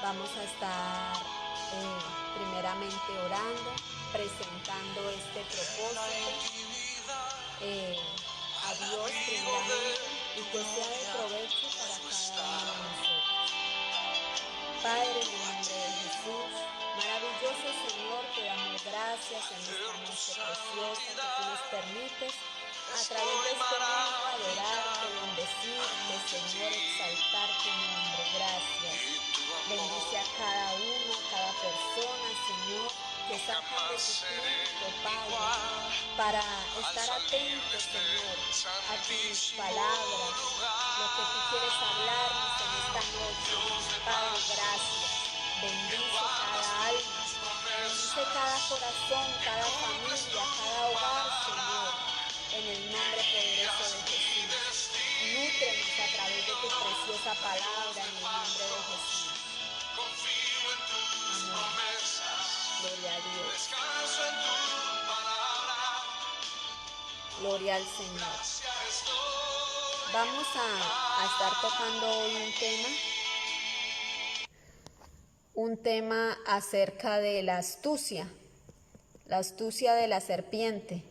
Vamos a estar primeramente orando, presentando este propósito a Dios primeramente y que sea de provecho para cada uno de nosotros. Padre, en el nombre de Jesús, maravilloso Señor, te damos gracias en esta noche preciosa que tú nos permites a través de este mundo adorarte, bendecirte, Señor, exaltar tu nombre. Gracias. Bendice a cada uno, a cada persona, Señor, que sacan de su tiempo, Padre, para estar atentos, Señor, a tus palabras, lo que tú quieres hablarnos en esta noche. Padre, gracias. Bendice cada alma, bendice cada corazón, cada familia, cada hogar, Señor, en el nombre poderoso de Jesús. Nútrenos a través de tu preciosa palabra en el nombre de Jesús. Amén. Gloria a Dios. Gloria al Señor. Vamos a estar tocando hoy un tema acerca de la astucia de la serpiente.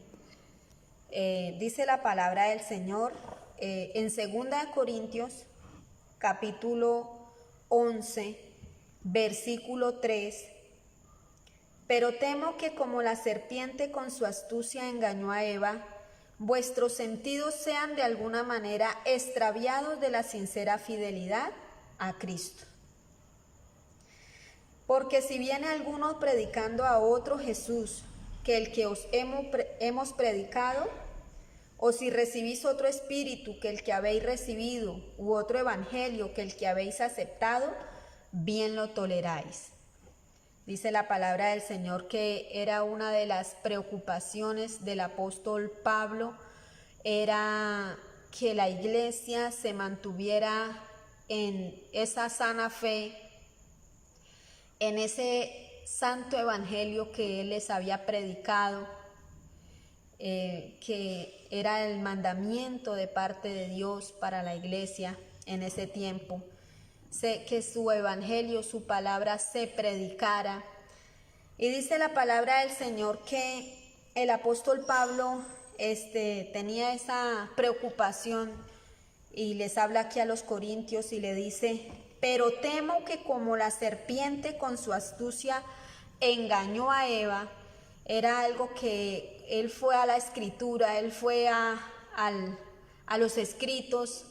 Dice la palabra del Señor en 2 Corintios capítulo 11, versículo 3. Pero temo que como la serpiente con su astucia engañó a Eva, vuestros sentidos sean de alguna manera extraviados de la sincera fidelidad a Cristo. Porque si viene alguno predicando a otro Jesús que el que os hemos predicado, o si recibís otro espíritu que el que habéis recibido, u otro evangelio que el que habéis aceptado, bien lo toleráis. Dice la palabra del Señor que era una de las preocupaciones del apóstol Pablo, era que la iglesia se mantuviera en esa sana fe, en ese santo evangelio que él les había predicado, que era el mandamiento de parte de Dios para la iglesia en ese tiempo. Que su evangelio, su palabra se predicara. Y dice la palabra del Señor que el apóstol Pablo tenía esa preocupación y les habla aquí a los corintios y le dice: pero temo que como la serpiente con su astucia engañó a Eva. Era algo que él fue a la escritura, él fue a los escritos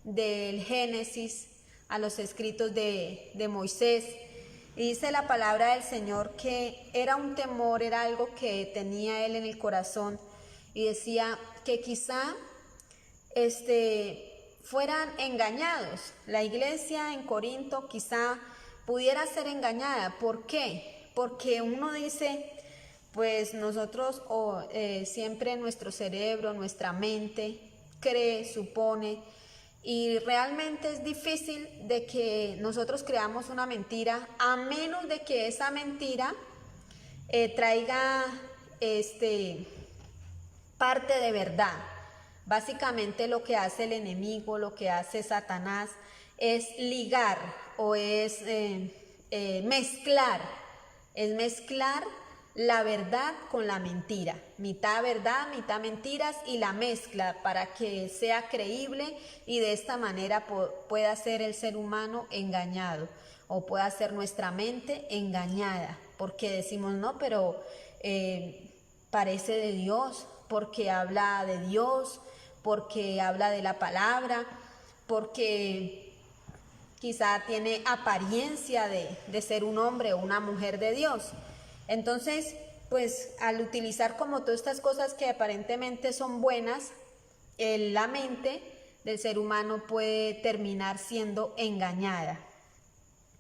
del Génesis, a los escritos de Moisés, y dice la palabra del Señor que era un temor, era algo que tenía él en el corazón, y decía que quizá fueran engañados. La iglesia en Corinto quizá pudiera ser engañada. ¿Por qué? Porque uno dice, pues nosotros siempre nuestro cerebro, nuestra mente cree, supone, y realmente es difícil de que nosotros creamos una mentira, a menos de que esa mentira traiga parte de verdad. Básicamente lo que hace el enemigo, lo que hace Satanás, es ligar o es mezclar la verdad con la mentira, mitad verdad, mitad mentiras, y la mezcla para que sea creíble, y de esta manera pueda ser el ser humano engañado, o pueda ser nuestra mente engañada, porque decimos no, pero parece de Dios, porque habla de Dios, porque habla de la palabra, porque quizá tiene apariencia de ser un hombre o una mujer de Dios. Entonces, pues al utilizar como todas estas cosas que aparentemente son buenas, la mente del ser humano puede terminar siendo engañada.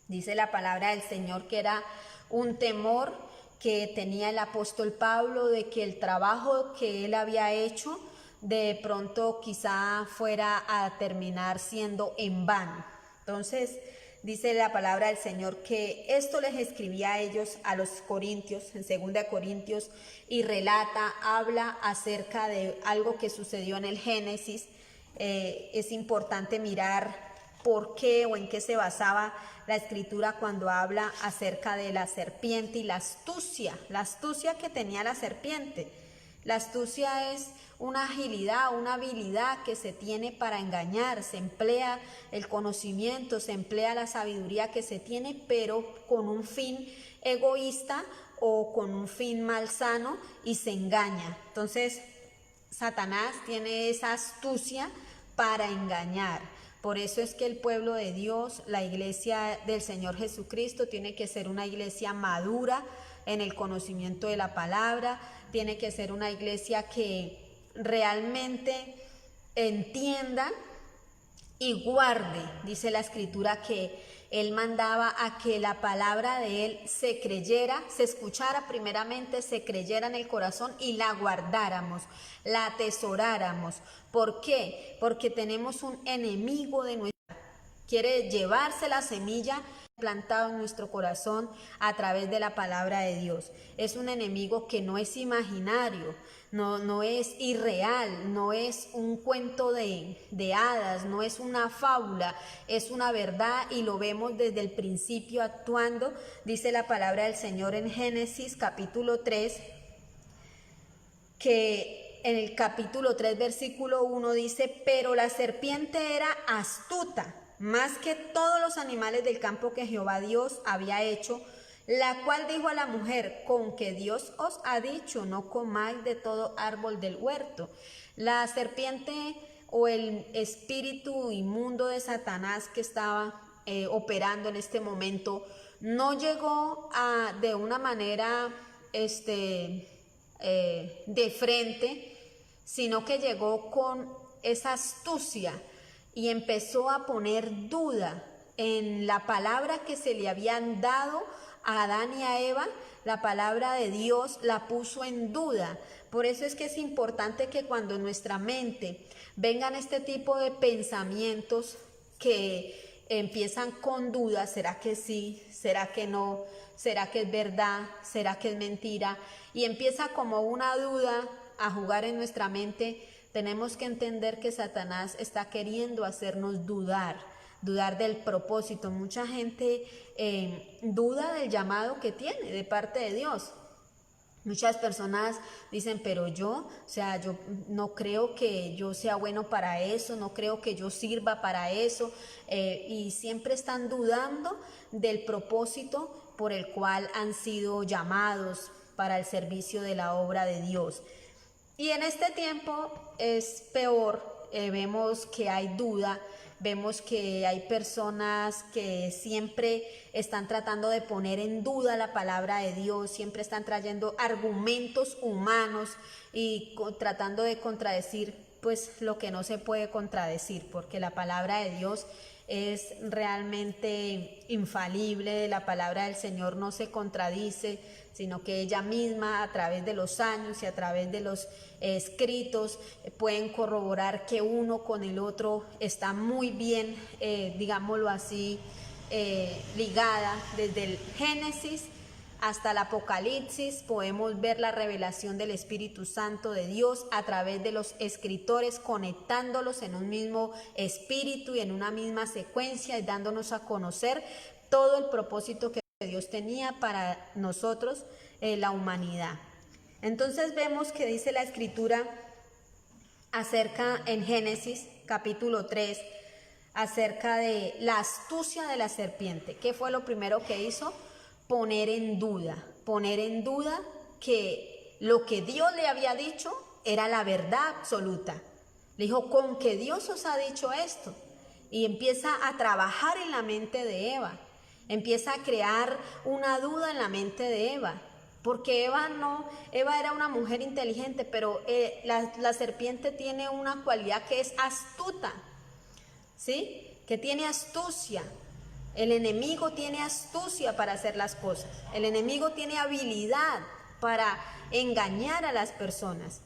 Dice la palabra del Señor que era un temor que tenía el apóstol Pablo, de que el trabajo que él había hecho de pronto quizá fuera a terminar siendo en vano. Entonces dice la palabra del Señor que esto les escribía a ellos, a los corintios, en 2 Corintios, y habla acerca de algo que sucedió en el Génesis. Es importante mirar por qué o en qué se basaba la escritura cuando habla acerca de la serpiente y la astucia que tenía la serpiente. La astucia es una agilidad, una habilidad que se tiene para engañar, se emplea el conocimiento, se emplea la sabiduría que se tiene, pero con un fin egoísta o con un fin malsano y se engaña. Entonces, Satanás tiene esa astucia para engañar. Por eso es que el pueblo de Dios, la iglesia del Señor Jesucristo, tiene que ser una iglesia madura en el conocimiento de la palabra, tiene que ser una iglesia que realmente entienda y guarde. Dice la escritura que él mandaba a que la palabra de él se creyera, se escuchara primeramente, se creyera en el corazón y la guardáramos, la atesoráramos. ¿Por qué? Porque tenemos un enemigo de nuestra vida. Quiere llevarse la semilla plantado en nuestro corazón a través de la palabra de Dios. Es un enemigo que no es imaginario, no es irreal, no es un cuento de hadas, no es una fábula, es una verdad y lo vemos desde el principio actuando. Dice la palabra del Señor en Génesis capítulo 3, que en el capítulo 3 versículo 1 dice: pero la serpiente era astuta más que todos los animales del campo que Jehová Dios había hecho, la cual dijo a la mujer: con que Dios os ha dicho, no comáis de todo árbol del huerto. La serpiente o el espíritu inmundo de Satanás que estaba operando en este momento no llegó de una manera de frente, sino que llegó con esa astucia y empezó a poner duda en la palabra que se le habían dado a Adán y a Eva. La palabra de Dios la puso en duda. Por eso es que es importante que cuando en nuestra mente vengan este tipo de pensamientos que empiezan con dudas: ¿será que sí? ¿Será que no? ¿Será que es verdad? ¿Será que es mentira? Y empieza como una duda a jugar en nuestra mente. Tenemos que entender que Satanás está queriendo hacernos dudar del propósito. Mucha gente duda del llamado que tiene de parte de Dios. Muchas personas dicen: pero yo no creo que yo sea bueno para eso, no creo que yo sirva para eso, y siempre están dudando del propósito por el cual han sido llamados para el servicio de la obra de Dios. Y en este tiempo es peor, vemos que hay duda, vemos que hay personas que siempre están tratando de poner en duda la palabra de Dios, siempre están trayendo argumentos humanos y tratando de contradecir pues lo que no se puede contradecir, porque la palabra de Dios es realmente infalible. La palabra del Señor no se contradice, sino que ella misma, a través de los años y a través de los escritos, pueden corroborar que uno con el otro está muy bien, digámoslo así, ligada. Desde el Génesis hasta el Apocalipsis podemos ver la revelación del Espíritu Santo de Dios a través de los escritores, conectándolos en un mismo espíritu y en una misma secuencia, y dándonos a conocer todo el propósito que Dios tenía para nosotros, la humanidad. Entonces vemos que dice la escritura acerca, en Génesis capítulo 3, acerca de la astucia de la serpiente. ¿Qué fue lo primero que hizo? Poner en duda que lo que Dios le había dicho era la verdad absoluta. Le dijo: con que Dios os ha dicho esto. Y empieza a trabajar en la mente de Eva, empieza a crear una duda en la mente de Eva, porque Eva era una mujer inteligente, pero la serpiente tiene una cualidad que es astuta, ¿sí? Que tiene astucia. El enemigo tiene astucia para hacer las cosas. El enemigo tiene habilidad para engañar a las personas.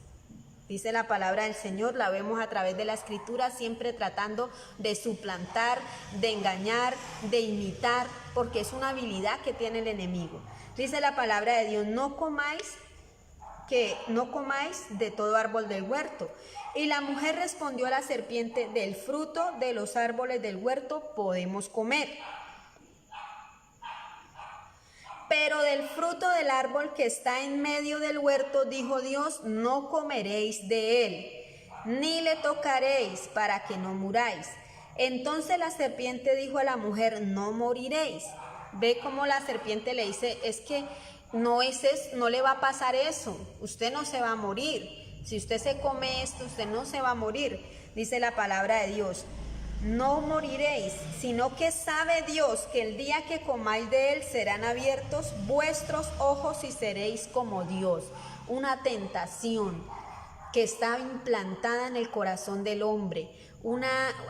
Dice la palabra del Señor, la vemos a través de la escritura, siempre tratando de suplantar, de engañar, de imitar, porque es una habilidad que tiene el enemigo. Dice la palabra de Dios: no comáis que no comáis de todo árbol del huerto. Y la mujer respondió a la serpiente, del fruto de los árboles del huerto podemos comer. Pero del fruto del árbol que está en medio del huerto, dijo Dios, no comeréis de él, ni le tocaréis para que no muráis. Entonces la serpiente dijo a la mujer, no moriréis. Ve cómo la serpiente le dice, es que no le va a pasar eso, usted no se va a morir. Si usted se come esto, usted no se va a morir, dice la palabra de Dios. No moriréis, sino que sabe Dios que el día que comáis de él serán abiertos vuestros ojos y seréis como Dios. Una tentación que estaba implantada en el corazón del hombre,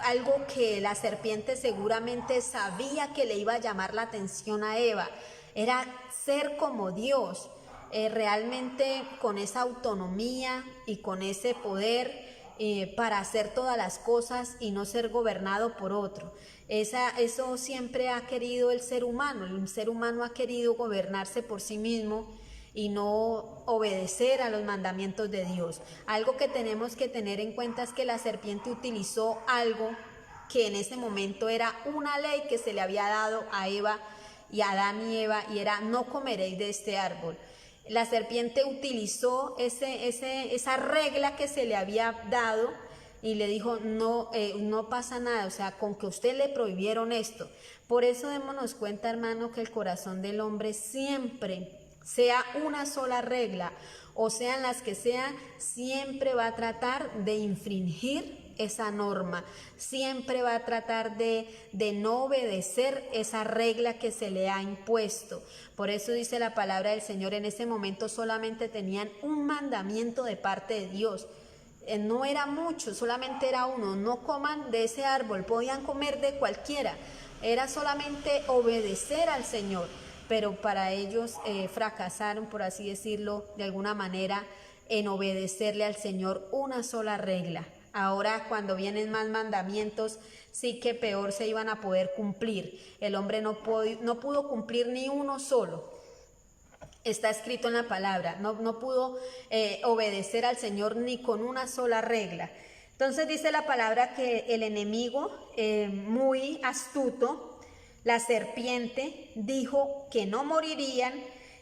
algo que la serpiente seguramente sabía que le iba a llamar la atención a Eva, era ser como Dios, realmente con esa autonomía y con ese poder para hacer todas las cosas y no ser gobernado por otro. Eso siempre ha querido el ser humano ha querido gobernarse por sí mismo y no obedecer a los mandamientos de Dios. Algo que tenemos que tener en cuenta es que la serpiente utilizó algo que en ese momento era una ley que se le había dado a Eva y a Adán y Eva, y era no comeréis de este árbol. La serpiente utilizó esa regla que se le había dado y le dijo, no pasa nada, o sea, con que usted le prohibieron esto. Por eso démonos cuenta, hermano, que el corazón del hombre siempre, sea una sola regla o sean las que sean, siempre va a tratar de infringir esa norma, siempre va a tratar de no obedecer esa regla que se le ha impuesto. Por eso dice la palabra del Señor, en ese momento solamente tenían un mandamiento de parte de Dios. No era mucho, solamente era uno, no coman de ese árbol, podían comer de cualquiera, era solamente obedecer al Señor, pero para ellos fracasaron, por así decirlo, de alguna manera, en obedecerle al Señor una sola regla. Ahora cuando vienen más mandamientos, sí que peor se iban a poder cumplir. El hombre no pudo cumplir ni uno solo. Está escrito en la palabra, no pudo obedecer al Señor ni con una sola regla. Entonces dice la palabra que el enemigo, muy astuto, la serpiente, dijo que no morirían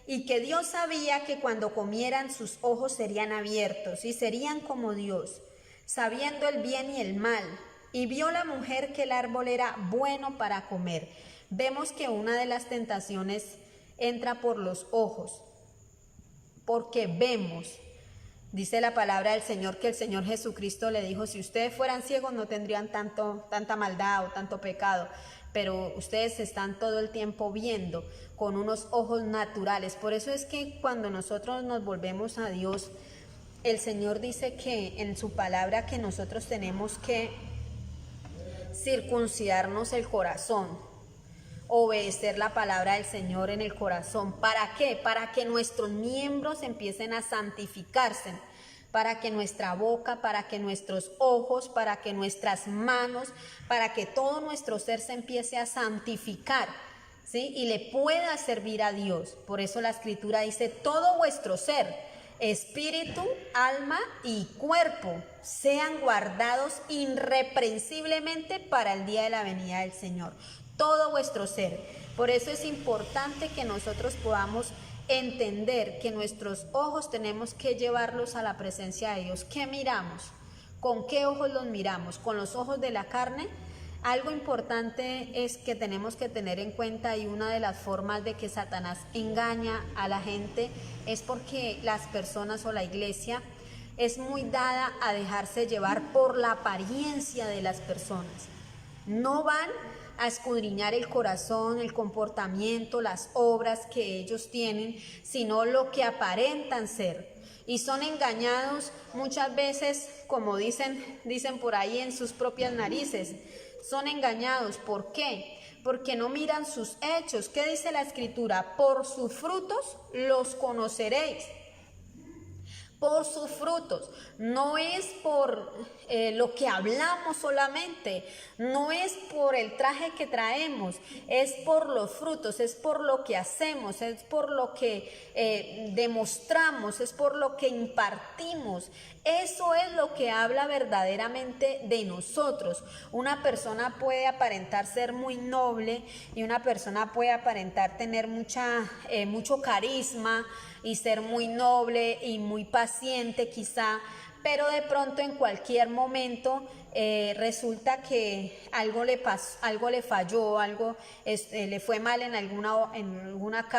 y que Dios sabía que cuando comieran sus ojos serían abiertos y serían como Dios, sabiendo el bien y el mal. Y vio la mujer que el árbol era bueno para comer. Vemos que una de las tentaciones entra por los ojos, porque vemos. Dice la palabra del Señor que el Señor Jesucristo le dijo, si ustedes fueran ciegos no tendrían tanta maldad o tanto pecado, pero ustedes están todo el tiempo viendo con unos ojos naturales. Por eso es que cuando nosotros nos volvemos a Dios, el Señor dice que en su palabra que nosotros tenemos que circuncidarnos el corazón, obedecer la palabra del Señor en el corazón. ¿Para qué? Para que nuestros miembros empiecen a santificarse, para que nuestra boca, para que nuestros ojos, para que nuestras manos, para que todo nuestro ser se empiece a santificar, ¿sí? Y le pueda servir a Dios. Por eso la Escritura dice, todo vuestro ser, espíritu, alma y cuerpo, sean guardados irreprensiblemente para el día de la venida del Señor. Todo vuestro ser. Por eso es importante que nosotros podamos entender que nuestros ojos tenemos que llevarlos a la presencia de Dios. ¿Qué miramos? ¿Con qué ojos los miramos? ¿Con los ojos de la carne? Algo importante es que tenemos que tener en cuenta, y una de las formas de que Satanás engaña a la gente es porque las personas o la iglesia es muy dada a dejarse llevar por la apariencia de las personas. No van a escudriñar el corazón, el comportamiento, las obras que ellos tienen, sino lo que aparentan ser. Y son engañados muchas veces, como dicen por ahí, en sus propias narices. Son engañados. ¿Por qué? Porque no miran sus hechos. ¿Qué dice la Escritura? Por sus frutos los conoceréis. por sus frutos, no es por lo que hablamos solamente, no es por el traje que traemos, es por los frutos, es por lo que hacemos, es por lo que demostramos, es por lo que impartimos. Eso es lo que habla verdaderamente de nosotros. Una persona puede aparentar ser muy noble y una persona puede aparentar tener mucho carisma y ser muy noble y muy paciente quizá, pero de pronto en cualquier momento resulta que algo le pasó, algo le falló, algo le fue mal en alguna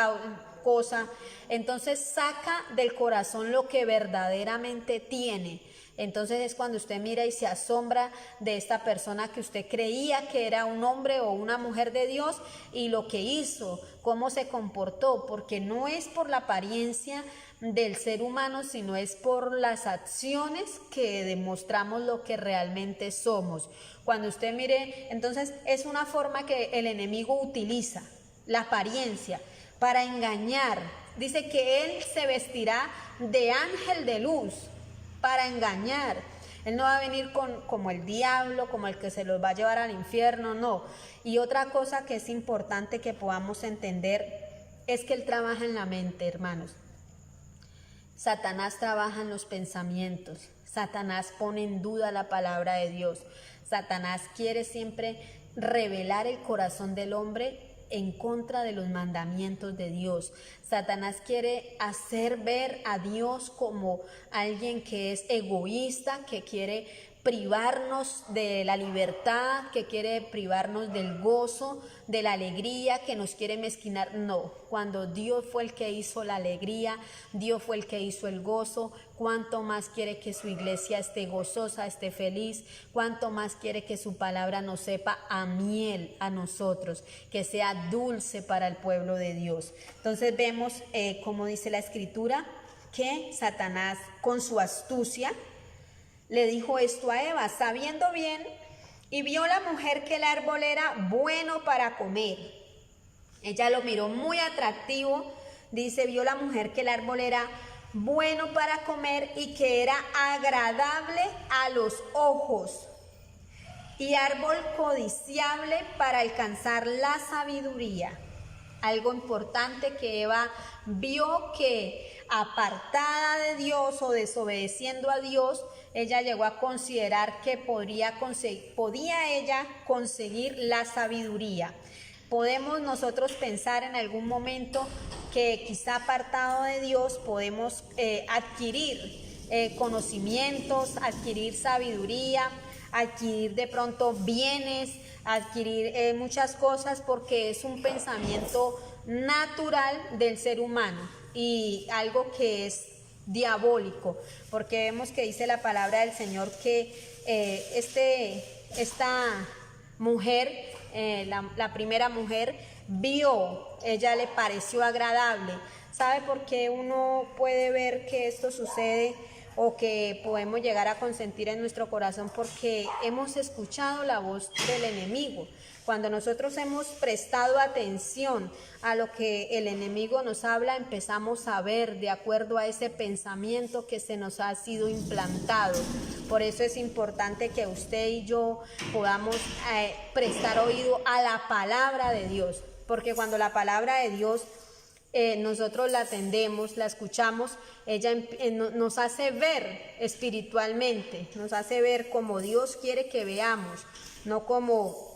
cosa, entonces saca del corazón lo que verdaderamente tiene. Entonces es cuando usted mira y se asombra de esta persona que usted creía que era un hombre o una mujer de Dios, y lo que hizo, cómo se comportó, porque no es por la apariencia del ser humano, sino es por las acciones que demostramos lo que realmente somos. Cuando usted mire, entonces es una forma que el enemigo utiliza, la apariencia, para engañar. Dice que él se vestirá de ángel de luz para engañar. Él no va a venir como el diablo, como el que se los va a llevar al infierno, no. Y otra cosa que es importante que podamos entender es que él trabaja en la mente, hermanos. Satanás trabaja en los pensamientos. Satanás pone en duda la palabra de Dios. Satanás quiere siempre revelar el corazón del hombre en contra de los mandamientos de Dios. Satanás quiere hacer ver a Dios como alguien que es egoísta, que quiere privarnos de la libertad, que quiere privarnos del gozo, de la alegría, que nos quiere mezquinar. No, cuando Dios fue el que hizo la alegría, Dios fue el que hizo el gozo, cuánto más quiere que su iglesia esté gozosa, esté feliz, cuánto más quiere que su palabra nos sepa a miel a nosotros, que sea dulce para el pueblo de Dios. Entonces vemos, como dice la escritura, que Satanás con su astucia le dijo esto a Eva, sabiendo bien, y vio la mujer que el árbol era bueno para comer. Ella lo miró muy atractivo, dice, vio la mujer que el árbol era bueno para comer y que era agradable a los ojos, y árbol codiciable para alcanzar la sabiduría. Algo importante que Eva vio, que apartada de Dios o desobedeciendo a Dios, ella llegó a considerar que podía ella conseguir la sabiduría. Podemos nosotros pensar en algún momento que quizá apartado de Dios podemos adquirir conocimientos, adquirir sabiduría, adquirir de pronto bienes, adquirir muchas cosas, porque es un pensamiento natural del ser humano y algo que es diabólico, porque vemos que dice la palabra del Señor que esta mujer, la primera mujer, vio, ella le pareció agradable. ¿Sabe por qué uno puede ver que esto sucede o que podemos llegar a consentir en nuestro corazón? Porque hemos escuchado la voz del enemigo. Cuando nosotros hemos prestado atención a lo que el enemigo nos habla, empezamos a ver de acuerdo a ese pensamiento que se nos ha sido implantado. Por eso es importante que usted y yo podamos prestar oído a la palabra de Dios, porque cuando la palabra de Dios nosotros la atendemos, la escuchamos, ella nos hace ver espiritualmente, nos hace ver como Dios quiere que veamos, no como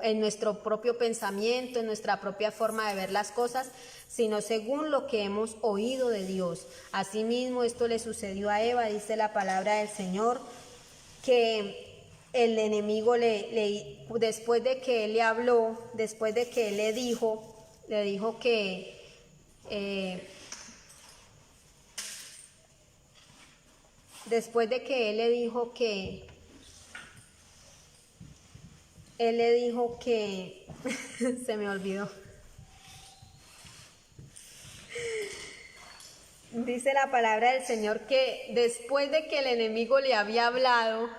en nuestro propio pensamiento, en nuestra propia forma de ver las cosas, sino según lo que hemos oído de Dios. Asimismo, esto le sucedió a Eva, dice la palabra del Señor, que el enemigo después de que él le habló, después de que él le dijo que después de que él le dijo que se me olvidó. Dice la palabra del Señor que después de que el enemigo le había hablado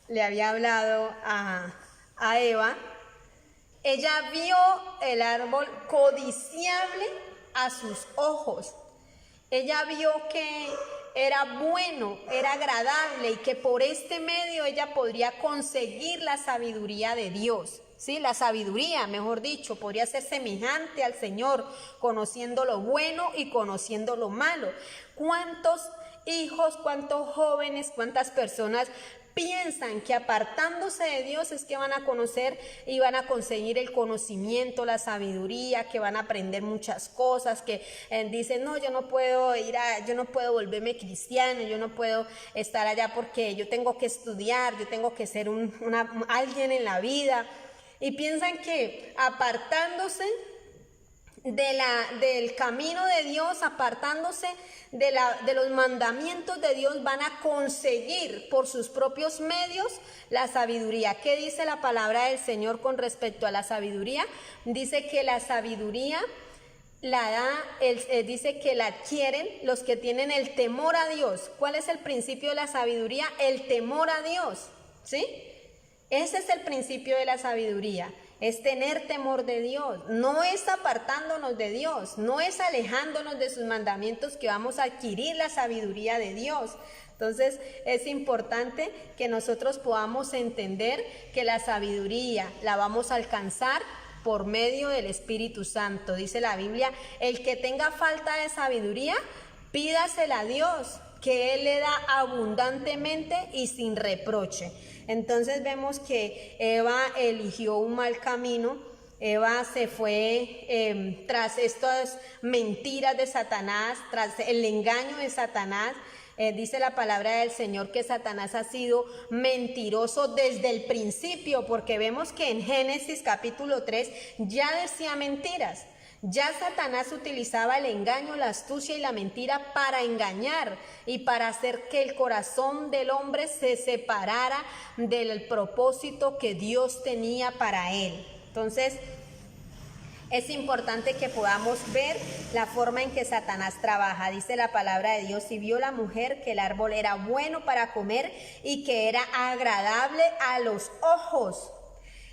a Eva, ella vio el árbol codiciable a sus ojos Ella vio que era bueno, era agradable y que por este medio ella podría conseguir la sabiduría de Dios. Sí, la sabiduría, mejor dicho, podría ser semejante al Señor, conociendo lo bueno y conociendo lo malo. ¿Cuántos hijos, cuántos jóvenes, cuántas personas piensan que apartándose de Dios es que van a conocer y van a conseguir el conocimiento, la sabiduría, que van a aprender muchas cosas, que dicen, no, yo no puedo yo no puedo volverme cristiano, yo no puedo estar allá porque yo tengo que estudiar, yo tengo que ser alguien en la vida, y piensan que apartándose del camino de Dios, apartándose de los mandamientos de Dios, van a conseguir por sus propios medios la sabiduría. ¿Qué dice la palabra del Señor con respecto a la sabiduría? Dice que la sabiduría dice que la adquieren los que tienen el temor a Dios. ¿Cuál es el principio de la sabiduría? El temor a Dios, ¿sí? Ese es el principio de la sabiduría. Es tener temor de Dios, no es apartándonos de Dios, no es alejándonos de sus mandamientos que vamos a adquirir la sabiduría de Dios. Entonces es importante que nosotros podamos entender que la sabiduría la vamos a alcanzar por medio del Espíritu Santo. Dice la Biblia, el que tenga falta de sabiduría, pídasela a Dios, que Él le da abundantemente y sin reproche. Entonces vemos que Eva eligió un mal camino. Eva se fue tras estas mentiras de Satanás, tras el engaño de Satanás. Dice la palabra del Señor que Satanás ha sido mentiroso desde el principio, porque vemos que en Génesis capítulo 3 ya decía mentiras. Ya Satanás utilizaba el engaño, la astucia y la mentira para engañar y para hacer que el corazón del hombre se separara del propósito que Dios tenía para él. Entonces, es importante que podamos ver la forma en que Satanás trabaja. Dice la palabra de Dios, y vio la mujer que el árbol era bueno para comer y que era agradable a los ojos,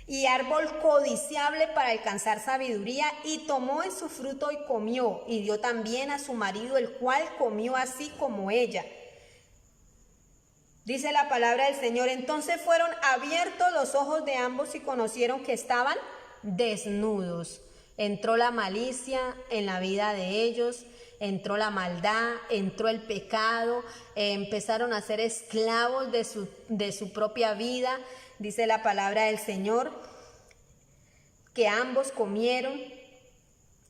y árbol codiciable para alcanzar sabiduría, y tomó en su fruto y comió, y dio también a su marido, el cual comió así como ella. Dice la palabra del Señor, entonces fueron abiertos los ojos de ambos y conocieron que estaban desnudos. Entró la malicia en la vida de ellos, entró la maldad, entró el pecado, empezaron a ser esclavos de su propia vida. Dice la palabra del Señor que ambos comieron,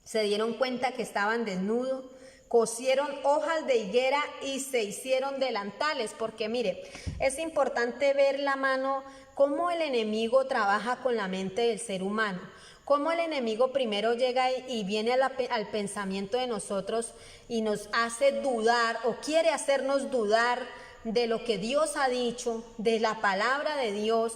se dieron cuenta que estaban desnudos, cosieron hojas de higuera y se hicieron delantales, porque mire, es importante ver la mano, cómo el enemigo trabaja con la mente del ser humano. Cómo el enemigo primero llega y viene al pensamiento de nosotros y nos hace dudar o quiere hacernos dudar de lo que Dios ha dicho, de la palabra de Dios.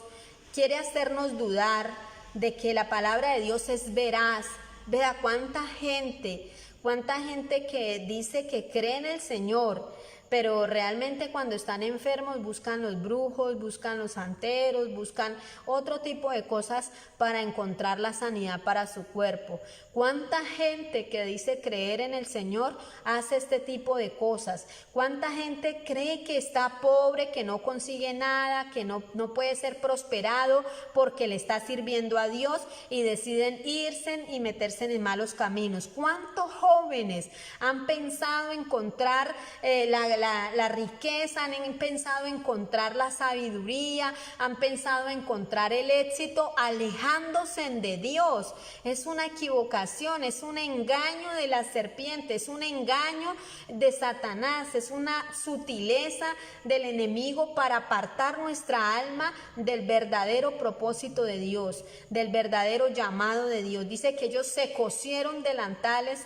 Quiere hacernos dudar de que la palabra de Dios es veraz. Vea cuánta gente que dice que cree en el Señor, pero realmente cuando están enfermos buscan los brujos, buscan los santeros, buscan otro tipo de cosas para encontrar la sanidad para su cuerpo. ¿Cuánta gente que dice creer en el Señor hace este tipo de cosas? ¿Cuánta gente cree que está pobre, que no consigue nada, que no puede ser prosperado porque le está sirviendo a Dios y deciden irse y meterse en malos caminos? ¿Cuántos jóvenes han pensado encontrar la riqueza, han pensado encontrar la sabiduría, han pensado encontrar el éxito alejándose de Dios? Es una equivocación, es un engaño de la serpiente, es un engaño de Satanás, es una sutileza del enemigo para apartar nuestra alma del verdadero propósito de Dios, del verdadero llamado de Dios. Dice que ellos se cosieron delantales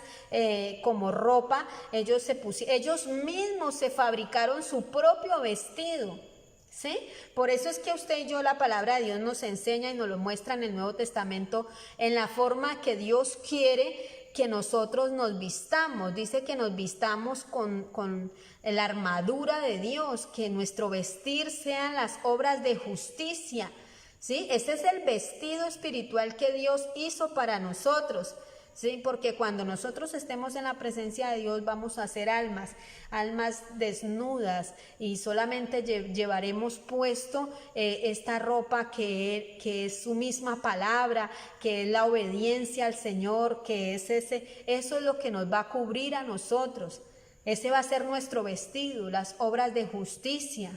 como ropa, ellos mismos se fabricaron su propio vestido. ¿Sí? Por eso es que usted y yo, la palabra de Dios nos enseña y nos lo muestra en el Nuevo Testamento en la forma que Dios quiere que nosotros nos vistamos. Dice que nos vistamos con la armadura de Dios, que nuestro vestir sean las obras de justicia. ¿Sí? Ese es el vestido espiritual que Dios hizo para nosotros. ¿sí? Porque cuando nosotros estemos en la presencia de Dios vamos a ser almas desnudas y solamente llevaremos puesto esta ropa que es su misma palabra, que es la obediencia al Señor, que es eso es lo que nos va a cubrir a nosotros. Ese va a ser nuestro vestido, las obras de justicia.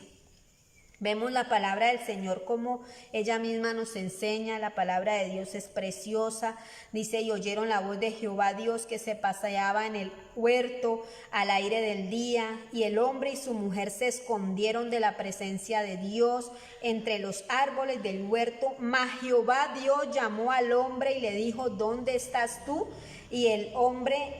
Vemos la palabra del Señor como ella misma nos enseña. La palabra de Dios es preciosa. Dice, y oyeron la voz de Jehová Dios que se paseaba en el huerto al aire del día, y el hombre y su mujer se escondieron de la presencia de Dios entre los árboles del huerto. Mas Jehová Dios llamó al hombre y le dijo, ¿dónde estás tú? Y el hombre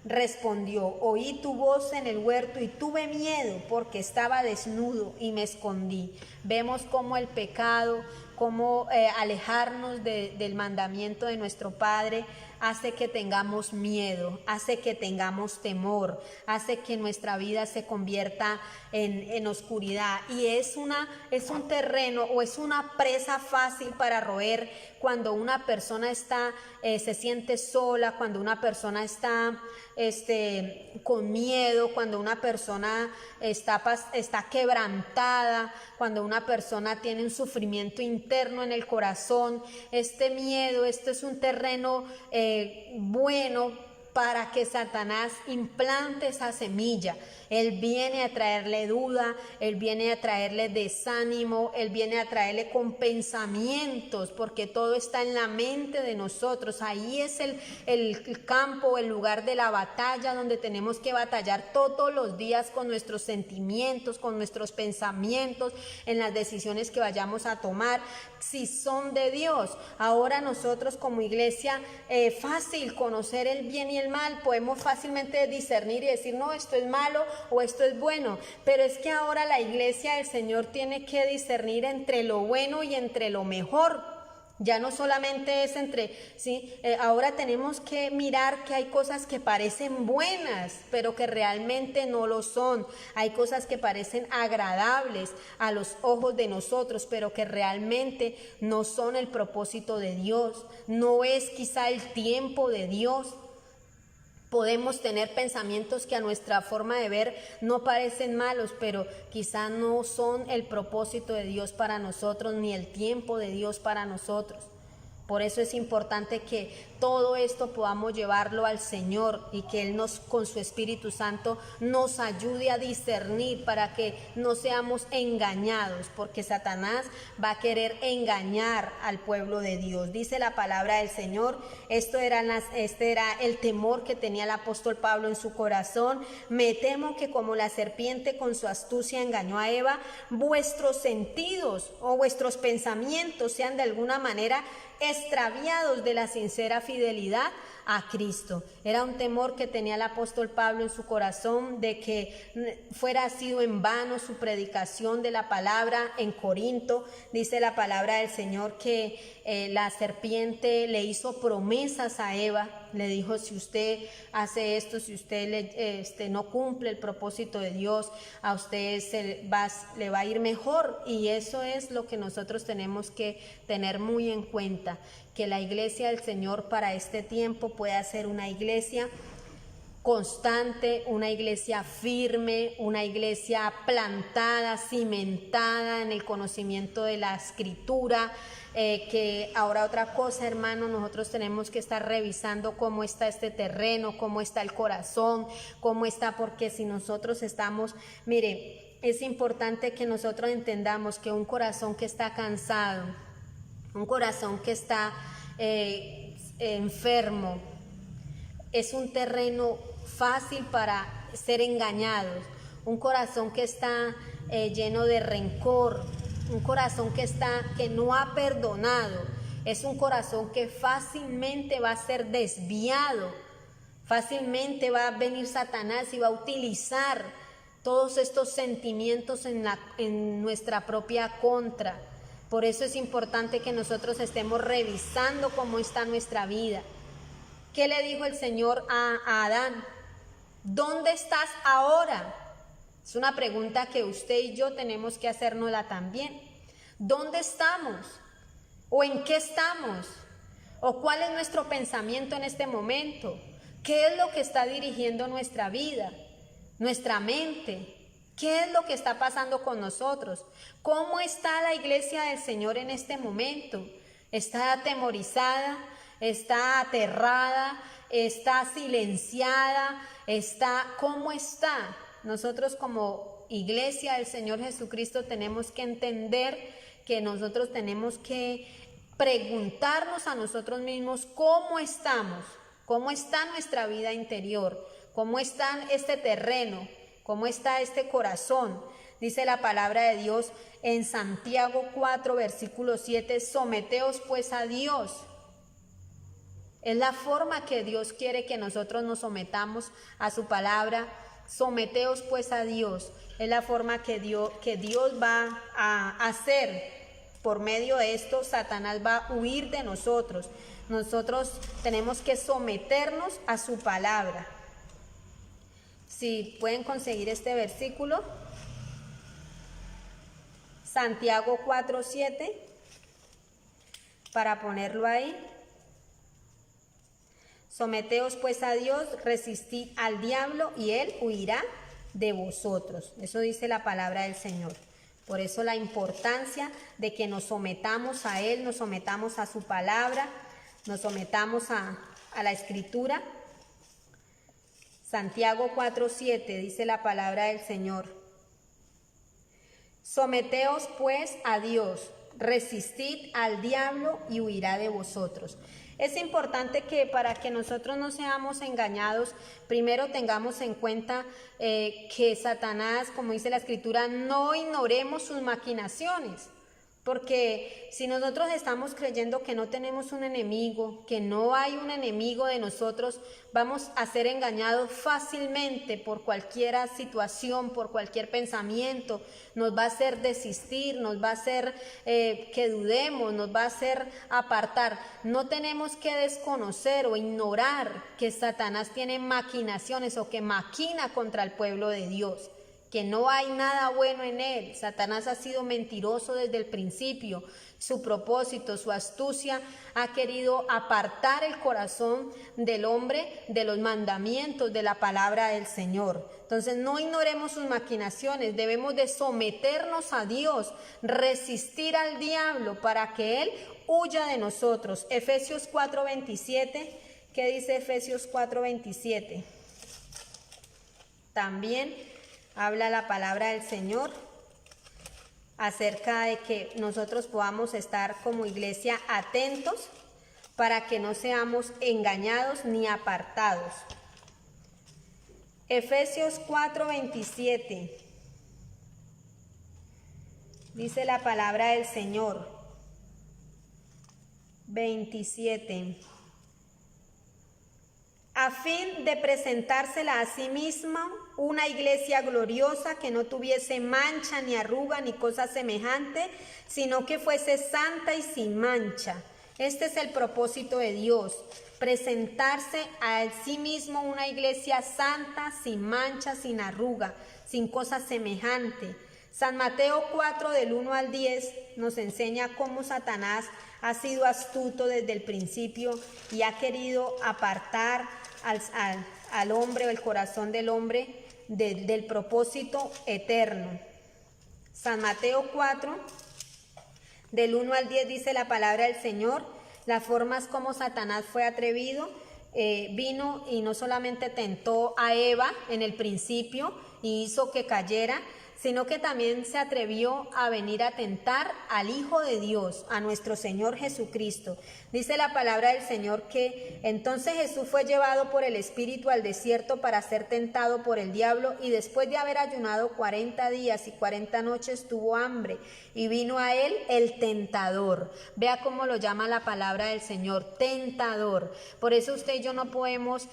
respondió, oí tu voz en el huerto y tuve miedo porque estaba desnudo y me escondí. Vemos cómo el pecado, cómo alejarnos del mandamiento de nuestro Padre hace que tengamos miedo, hace que tengamos temor, hace que nuestra vida se convierta en oscuridad, y es un terreno o es una presa fácil para roer cuando una persona se siente sola, cuando una persona está con miedo, cuando una persona está quebrantada, cuando una persona tiene un sufrimiento interno en el corazón. Este miedo, es un terreno bueno para que Satanás implante esa semilla. Él viene a traerle duda, él viene a traerle desánimo, él viene a traerle con pensamientos, porque todo está en la mente de nosotros. Ahí es el campo, el lugar de la batalla, donde tenemos que batallar todos los días con nuestros sentimientos, con nuestros pensamientos, en las decisiones que vayamos a tomar, si son de Dios. Ahora nosotros como iglesia, fácil conocer el bien y el mal, podemos fácilmente discernir y decir, no, esto es malo o esto es bueno, pero es que ahora la iglesia del Señor tiene que discernir entre lo bueno y entre lo mejor. Ya no solamente es ahora tenemos que mirar que hay cosas que parecen buenas, pero que realmente no lo son. Hay cosas que parecen agradables a los ojos de nosotros, pero que realmente no son el propósito de Dios. No es quizá el tiempo de Dios. Podemos tener pensamientos que a nuestra forma de ver no parecen malos, pero quizá no son el propósito de Dios para nosotros, ni el tiempo de Dios para nosotros. Por eso es importante que todo esto podamos llevarlo al Señor y que Él con su Espíritu Santo nos ayude a discernir para que no seamos engañados, porque Satanás va a querer engañar al pueblo de Dios. Dice la palabra del Señor, este era el temor que tenía el apóstol Pablo en su corazón. Me temo que como la serpiente con su astucia engañó a Eva, vuestros sentidos o vuestros pensamientos sean de alguna manera extraviados de la sincera fidelidad a Cristo. Era un temor que tenía el apóstol Pablo en su corazón de que fuera sido en vano su predicación de la palabra en Corinto. Dice la palabra del Señor que la serpiente le hizo promesas a Eva, le dijo, si usted hace esto, si usted no cumple el propósito de Dios, a usted le va a ir mejor. Y eso es lo que nosotros tenemos que tener muy en cuenta, que la iglesia del Señor para este tiempo pueda ser una iglesia constante, una iglesia firme, una iglesia plantada, cimentada en el conocimiento de la Escritura. Que ahora otra cosa, hermano, nosotros tenemos que estar revisando cómo está este terreno, cómo está el corazón, cómo está, porque si nosotros estamos, mire, es importante que nosotros entendamos que un corazón que está cansado, un corazón que está enfermo, es un terreno fácil para ser engañados. Un corazón que está lleno de rencor, un corazón que no ha perdonado, es un corazón que fácilmente va a ser desviado. Fácilmente va a venir Satanás y va a utilizar todos estos sentimientos en nuestra propia contra. Por eso es importante que nosotros estemos revisando cómo está nuestra vida. ¿Qué le dijo el Señor a Adán? ¿Dónde estás ahora? Es una pregunta que usted y yo tenemos que hacérnosla también. ¿Dónde estamos? ¿O en qué estamos? ¿O cuál es nuestro pensamiento en este momento? ¿Qué es lo que está dirigiendo nuestra vida, nuestra mente? ¿Qué es lo que está pasando con nosotros? ¿Cómo está la iglesia del Señor en este momento? ¿Está atemorizada? ¿Está aterrada? ¿Está silenciada? ¿Cómo está? Nosotros como iglesia del Señor Jesucristo tenemos que entender que nosotros tenemos que preguntarnos a nosotros mismos cómo estamos, cómo está nuestra vida interior, cómo está este terreno, cómo está este corazón. Dice la palabra de Dios en Santiago 4, versículo 7, someteos pues a Dios. Es la forma que Dios quiere que nosotros nos sometamos a su palabra. Someteos pues a Dios. Es la forma que Dios va a hacer. Por medio de esto, Satanás va a huir de nosotros. Nosotros tenemos que someternos a su palabra. Si pueden conseguir este versículo, Santiago 4:7, para ponerlo ahí. Someteos pues a Dios, resistid al diablo y él huirá de vosotros. Eso dice la palabra del Señor. Por eso la importancia de que nos sometamos a Él, nos sometamos a su palabra, nos sometamos a la Escritura. Santiago 4:7 dice la palabra del Señor. Someteos pues a Dios, resistid al diablo y huirá de vosotros. Es importante que para que nosotros no seamos engañados, primero tengamos en cuenta que Satanás, como dice la Escritura, no ignoremos sus maquinaciones. Porque si nosotros estamos creyendo que no tenemos un enemigo, que no hay un enemigo de nosotros, vamos a ser engañados fácilmente por cualquier situación, por cualquier pensamiento. Nos va a hacer desistir, nos va a hacer que dudemos, nos va a hacer apartar. No tenemos que desconocer o ignorar que Satanás tiene maquinaciones o que maquina contra el pueblo de Dios, que no hay nada bueno en él. Satanás ha sido mentiroso desde el principio. Su propósito, su astucia ha querido apartar el corazón del hombre de los mandamientos de la palabra del Señor. Entonces no ignoremos sus maquinaciones, debemos de someternos a Dios, resistir al diablo para que él huya de nosotros. Efesios 4:27, ¿qué dice Efesios 4:27? También habla la palabra del Señor acerca de que nosotros podamos estar como iglesia atentos para que no seamos engañados ni apartados. Efesios 4:27 dice la palabra del Señor. 27. A fin de presentársela a sí misma una iglesia gloriosa que no tuviese mancha ni arruga ni cosa semejante, sino que fuese santa y sin mancha. Este es el propósito de Dios, presentarse a sí mismo una iglesia santa, sin mancha, sin arruga, sin cosa semejante. San Mateo 4 del 1 al 10 nos enseña cómo Satanás ha sido astuto desde el principio y ha querido apartar al hombre o el corazón del hombre del propósito eterno. San Mateo 4, del 1 al 10 dice la palabra del Señor, las formas como Satanás fue atrevido, vino y no solamente tentó a Eva en el principio y hizo que cayera, sino que también se atrevió a venir a tentar al Hijo de Dios, a nuestro Señor Jesucristo. Dice la palabra del Señor que entonces Jesús fue llevado por el Espíritu al desierto para ser tentado por el diablo, y después de haber ayunado 40 días y 40 noches tuvo hambre, y vino a él el tentador. Vea cómo lo llama la palabra del Señor, tentador. Por eso usted y yo no podemos,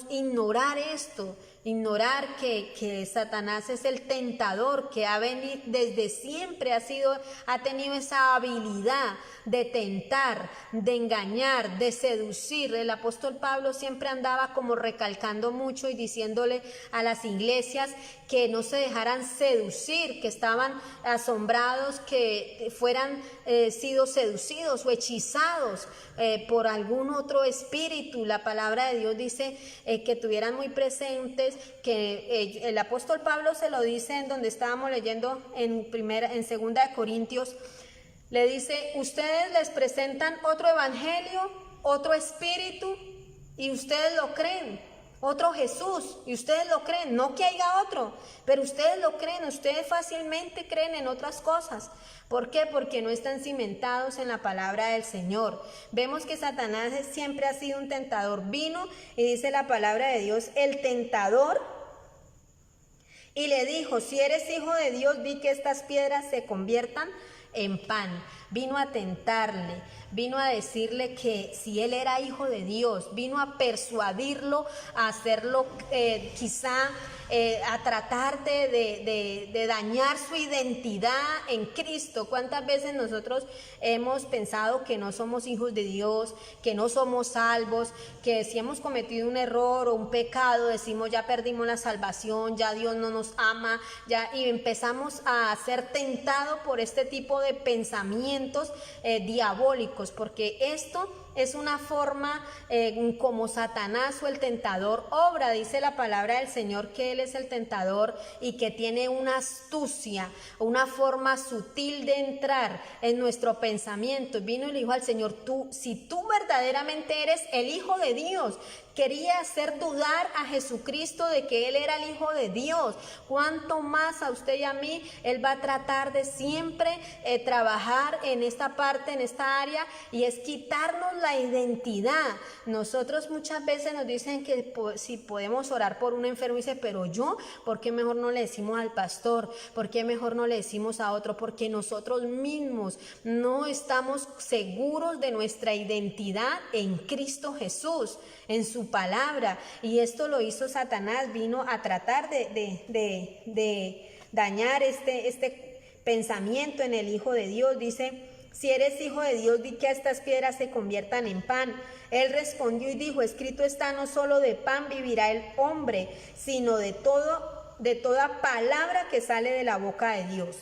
ignorar esto. ignorar que Satanás es el tentador, que ha venido desde siempre, ha tenido esa habilidad de tentar, de engañar, de seducir. El apóstol Pablo siempre andaba como recalcando mucho y diciéndole a las iglesias que no se dejaran seducir, que estaban asombrados, que fueran sido seducidos o hechizados por algún otro espíritu. La palabra de Dios dice que tuvieran muy presentes, que el apóstol Pablo se lo dice en donde estábamos leyendo en 2 Corintios, le dice: ustedes les presentan otro evangelio, otro espíritu, y ustedes lo creen, otro Jesús, y ustedes lo creen, no que haya otro, pero ustedes lo creen, ustedes fácilmente creen en otras cosas. ¿Por qué? Porque no están cimentados en la palabra del Señor. Vemos que Satanás siempre ha sido un tentador. Vino y dice la palabra de Dios, el tentador, y le dijo: si eres hijo de Dios, di que estas piedras se conviertan en pan. Vino a tentarle, vino a decirle que si él era hijo de Dios, vino a persuadirlo, a hacerlo quizá a tratar de dañar su identidad en Cristo. ¿Cuántas veces nosotros hemos pensado que no somos hijos de Dios, que no somos salvos, que si hemos cometido un error o un pecado decimos ya perdimos la salvación, ya Dios no nos ama, y empezamos a ser tentados por este tipo de pensamientos diabólicos, porque esto es una forma como Satanás o el tentador obra. Dice la palabra del Señor que Él es el tentador y que tiene una astucia, una forma sutil de entrar en nuestro pensamiento. Vino y le dijo al Señor: si tú verdaderamente eres el Hijo de Dios, quería hacer dudar a Jesucristo de que Él era el Hijo de Dios. Cuánto más a usted y a mí Él va a tratar de siempre trabajar en esta parte, en esta área, y es quitarnos la identidad. Nosotros muchas veces nos dicen que si podemos orar por un enfermo, dice: pero yo, ¿por qué mejor no le decimos al pastor? ¿Por qué mejor no le decimos a otro? Porque nosotros mismos no estamos seguros de nuestra identidad en Cristo Jesús, en su palabra. Y esto lo hizo Satanás, vino a tratar de dañar este pensamiento en el Hijo de Dios. Dice: si eres hijo de Dios, di que estas piedras se conviertan en pan. Él respondió y dijo: escrito está, no solo de pan vivirá el hombre, sino de toda palabra que sale de la boca de Dios.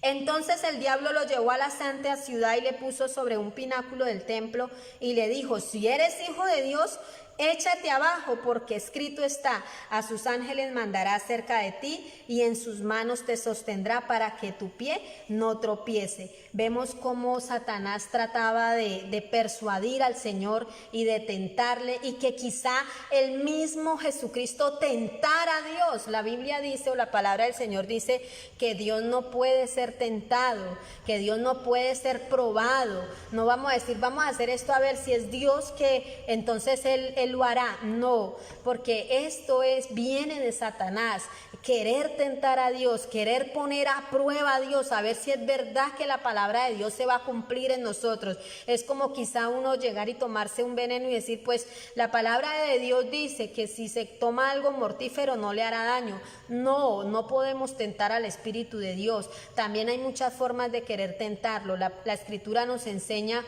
Entonces el diablo lo llevó a la santa ciudad y le puso sobre un pináculo del templo y le dijo: si eres hijo de Dios, échate abajo, porque escrito está: a sus ángeles mandará cerca de ti y en sus manos te sostendrá para que tu pie no tropiece. Vemos cómo Satanás trataba de persuadir al Señor y de tentarle, y que quizá el mismo Jesucristo tentara a Dios. La Biblia dice, o la palabra del Señor dice, que Dios no puede ser tentado, que Dios no puede ser probado. No vamos a decir: vamos a hacer esto a ver si es Dios, que entonces Él lo hará. No, porque esto viene de Satanás, querer tentar a Dios, querer poner a prueba a Dios, a ver si es verdad que la palabra de Dios se va a cumplir en nosotros. Es como quizá uno llegar y tomarse un veneno y decir: pues la palabra de Dios dice que si se toma algo mortífero no le hará daño. No podemos tentar al Espíritu de Dios. También hay muchas formas de querer tentarlo. La Escritura nos enseña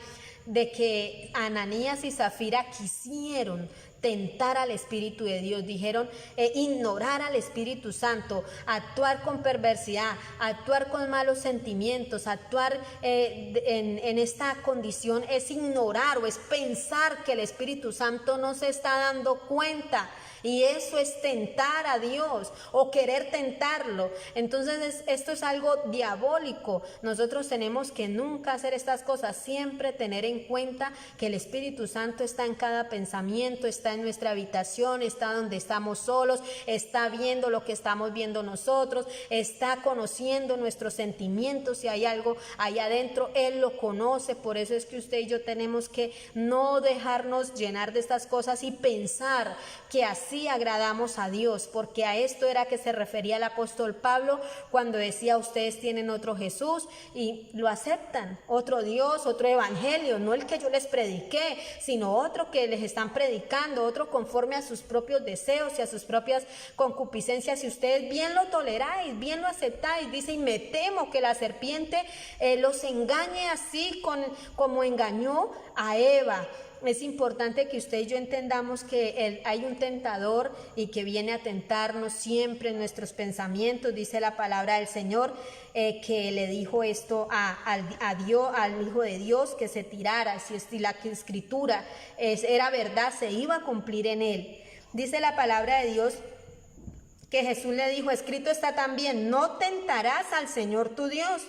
de que Ananías y Zafira quisieron tentar al Espíritu de Dios, dijeron ignorar al Espíritu Santo, actuar con perversidad, actuar con malos sentimientos, actuar en esta condición es ignorar o es pensar que el Espíritu Santo no se está dando cuenta. Y eso es tentar a Dios o querer tentarlo. Entonces esto es algo diabólico. Nosotros tenemos que nunca hacer estas cosas, siempre tener en cuenta que el Espíritu Santo está en cada pensamiento, está en nuestra habitación, está donde estamos solos, está viendo lo que estamos viendo nosotros, está conociendo nuestros sentimientos. Si hay algo allá adentro, Él lo conoce. Por eso es que usted y yo tenemos que no dejarnos llenar de estas cosas y pensar que así agradamos a Dios, porque a esto era que se refería el apóstol Pablo cuando decía: ustedes tienen otro Jesús y lo aceptan, otro Dios, otro evangelio, no el que yo les prediqué, sino otro que les están predicando. tentando, otro conforme a sus propios deseos y a sus propias concupiscencias. Si ustedes bien lo toleráis, bien lo aceptáis, dice, y me temo que la serpiente los engañe así como engañó a Eva. Es importante que usted y yo entendamos que hay un tentador y que viene a tentarnos siempre en nuestros pensamientos. Dice la palabra del Señor que le dijo esto a Dios, al Hijo de Dios, que se tirara. Si la escritura era verdad, se iba a cumplir en él. Dice la palabra de Dios que Jesús le dijo, escrito está también, no tentarás al Señor tu Dios.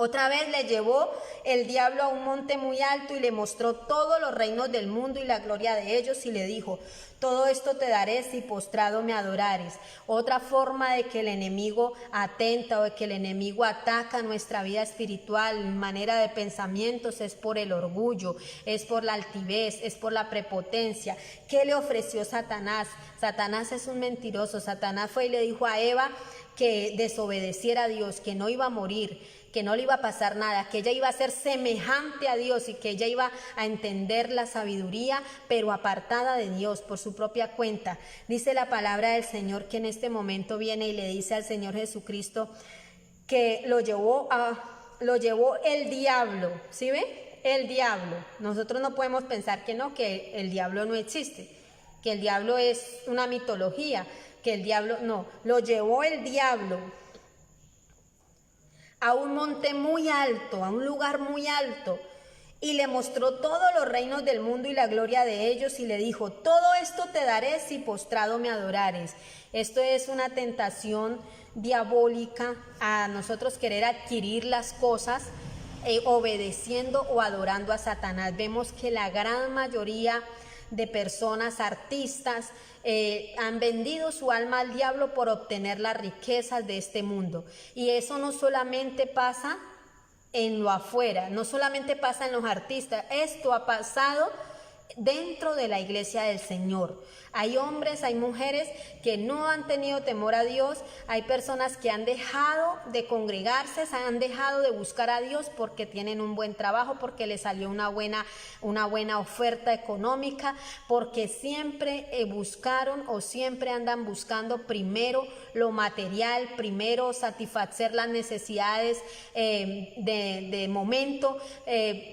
Otra vez le llevó el diablo a un monte muy alto y le mostró todos los reinos del mundo y la gloria de ellos y le dijo, todo esto te daré si postrado me adorares. Otra forma de que el enemigo atenta o de que el enemigo ataca nuestra vida espiritual, manera de pensamientos, es por el orgullo, es por la altivez, es por la prepotencia. ¿Qué le ofreció Satanás? Satanás es un mentiroso. Satanás fue y le dijo a Eva que desobedeciera a Dios, que no iba a morir, que no le iba a pasar nada, que ella iba a ser semejante a Dios y que ella iba a entender la sabiduría, pero apartada de Dios por su propia cuenta. Dice la palabra del Señor que en este momento viene y le dice al Señor Jesucristo que lo llevó el diablo, ¿sí ve? El diablo. Nosotros no podemos pensar que no, que el diablo no existe, que el diablo es una mitología, que el diablo no, lo llevó el diablo a un monte muy alto, a un lugar muy alto, y le mostró todos los reinos del mundo y la gloria de ellos, y le dijo, todo esto te daré si postrado me adorares. Esto es una tentación diabólica a nosotros querer adquirir las cosas obedeciendo o adorando a Satanás. Vemos que la gran mayoría de personas, artistas, han vendido su alma al diablo por obtener las riquezas de este mundo. Y eso no solamente pasa en lo afuera, no solamente pasa en los artistas, esto ha pasado dentro de la iglesia del Señor. Hay hombres, hay mujeres que no han tenido temor a Dios, hay personas que han dejado de congregarse, han dejado de buscar a Dios porque tienen un buen trabajo, porque les salió una buena oferta económica, porque siempre buscaron o siempre andan buscando primero lo material, primero satisfacer las necesidades de momento,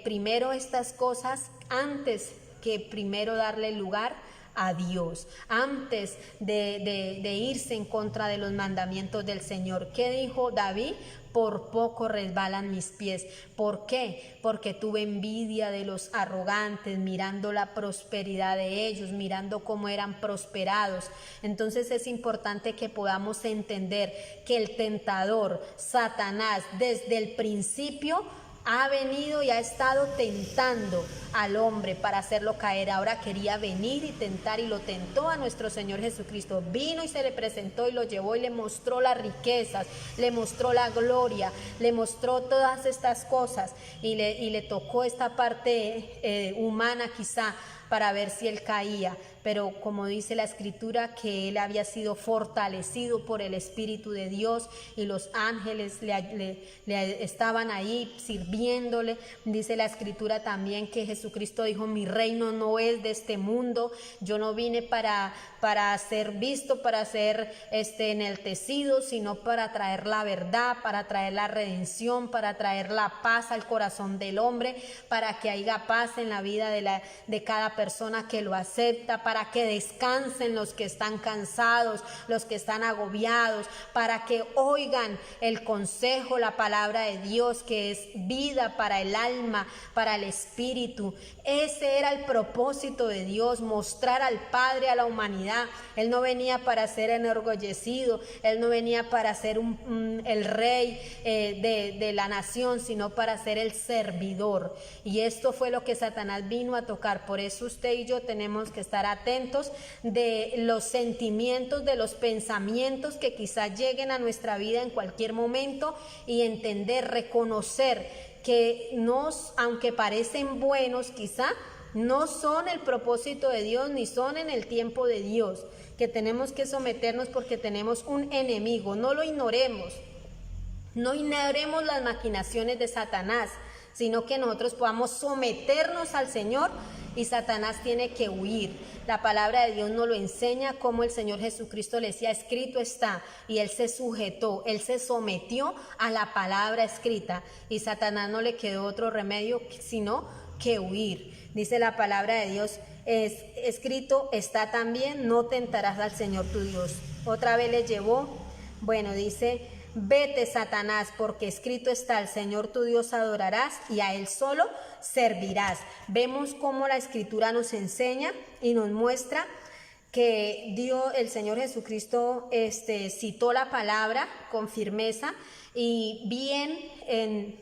primero estas cosas antes que primero darle lugar a Dios, antes de irse en contra de los mandamientos del Señor. ¿Qué dijo David? Por poco resbalan mis pies. ¿Por qué? Porque tuve envidia de los arrogantes, mirando la prosperidad de ellos, mirando cómo eran prosperados. Entonces es importante que podamos entender que el tentador, Satanás, desde el principio ha venido y ha estado tentando al hombre para hacerlo caer. Ahora quería venir y tentar, y lo tentó a nuestro Señor Jesucristo. Vino y se le presentó y lo llevó y le mostró las riquezas, le mostró la gloria, le mostró todas estas cosas y le tocó esta parte humana quizá para ver si él caía. Pero como dice la escritura, que él había sido fortalecido por el Espíritu de Dios y los ángeles le estaban ahí sirviéndole. Dice la escritura también que Jesucristo dijo, mi reino no es de este mundo, yo no vine para ser visto, para ser enaltecido, sino para traer la verdad, para traer la redención, para traer la paz al corazón del hombre, para que haya paz en la vida de cada persona que lo acepta, para que descansen los que están cansados, los que están agobiados, para que oigan el consejo, la palabra de Dios, que es vida para el alma, para el espíritu. Ese era el propósito de Dios, mostrar al Padre a la humanidad. Él no venía para ser enorgullecido, Él no venía para ser el rey de la nación, sino para ser el servidor. Y esto fue lo que Satanás vino a tocar. Por eso usted y yo tenemos que estar atentos de los sentimientos, de los pensamientos que quizás lleguen a nuestra vida en cualquier momento, y entender, reconocer que aunque parecen buenos, quizá no son el propósito de Dios ni son en el tiempo de Dios, que tenemos que someternos porque tenemos un enemigo. No lo ignoremos, no ignoremos las maquinaciones de Satanás. sino que nosotros podamos someternos al Señor y Satanás tiene que huir. La palabra de Dios nos lo enseña, como el Señor Jesucristo le decía, escrito está, y Él se sujetó, Él se sometió a la palabra escrita, y Satanás no le quedó otro remedio sino que huir. Dice la palabra de Dios, es escrito está también, no tentarás al Señor tu Dios. Otra vez le llevó, dice, vete Satanás, porque escrito está, al Señor tu Dios adorarás y a Él solo servirás. Vemos cómo la Escritura nos enseña y nos muestra que el Señor Jesucristo citó la palabra con firmeza y bien,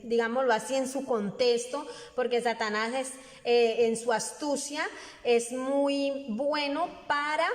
digámoslo así, en su contexto, porque Satanás en su astucia es muy bueno para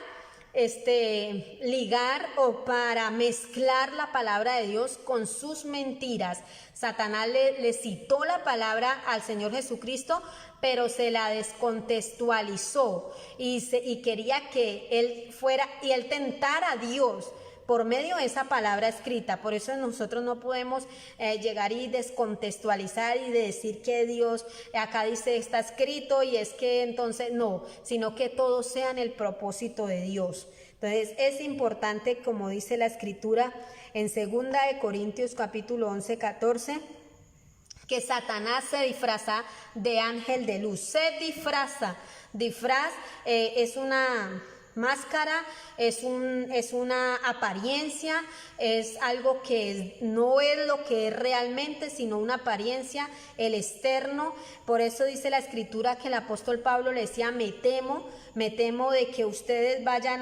ligar o para mezclar la palabra de Dios con sus mentiras. Satanás le citó la palabra al Señor Jesucristo, pero se la descontextualizó y quería que él fuera y él tentara a Dios por medio de esa palabra escrita. Por eso nosotros no podemos llegar y descontextualizar y decir que Dios acá dice está escrito y es que entonces no, sino que todo sea en el propósito de Dios. Entonces es importante, como dice la Escritura en 2 Corintios capítulo 11, 14, que Satanás se disfraza de ángel de luz. Se disfraza. Disfraz es una máscara, es una apariencia, es algo que no es lo que es realmente, sino una apariencia, el externo. Por eso dice la Escritura que el apóstol Pablo le decía, me temo de que ustedes vayan